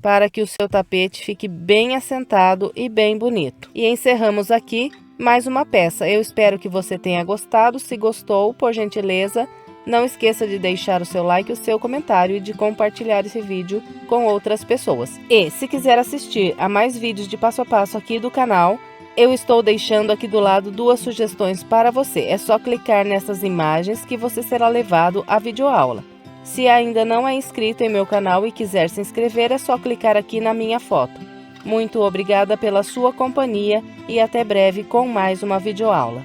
para que o seu tapete fique bem assentado e bem bonito. E encerramos aqui mais uma peça. Eu espero que você tenha gostado. Se gostou, por gentileza, não esqueça de deixar o seu like, o seu comentário e de compartilhar esse vídeo com outras pessoas. E se quiser assistir a mais vídeos de passo a passo aqui do canal, Eu estou deixando aqui do lado duas sugestões para você. É só clicar nessas imagens que você será levado à videoaula. Se ainda não é inscrito em meu canal e quiser se inscrever, é só clicar aqui na minha foto. Muito obrigada pela sua companhia e até breve com mais uma videoaula.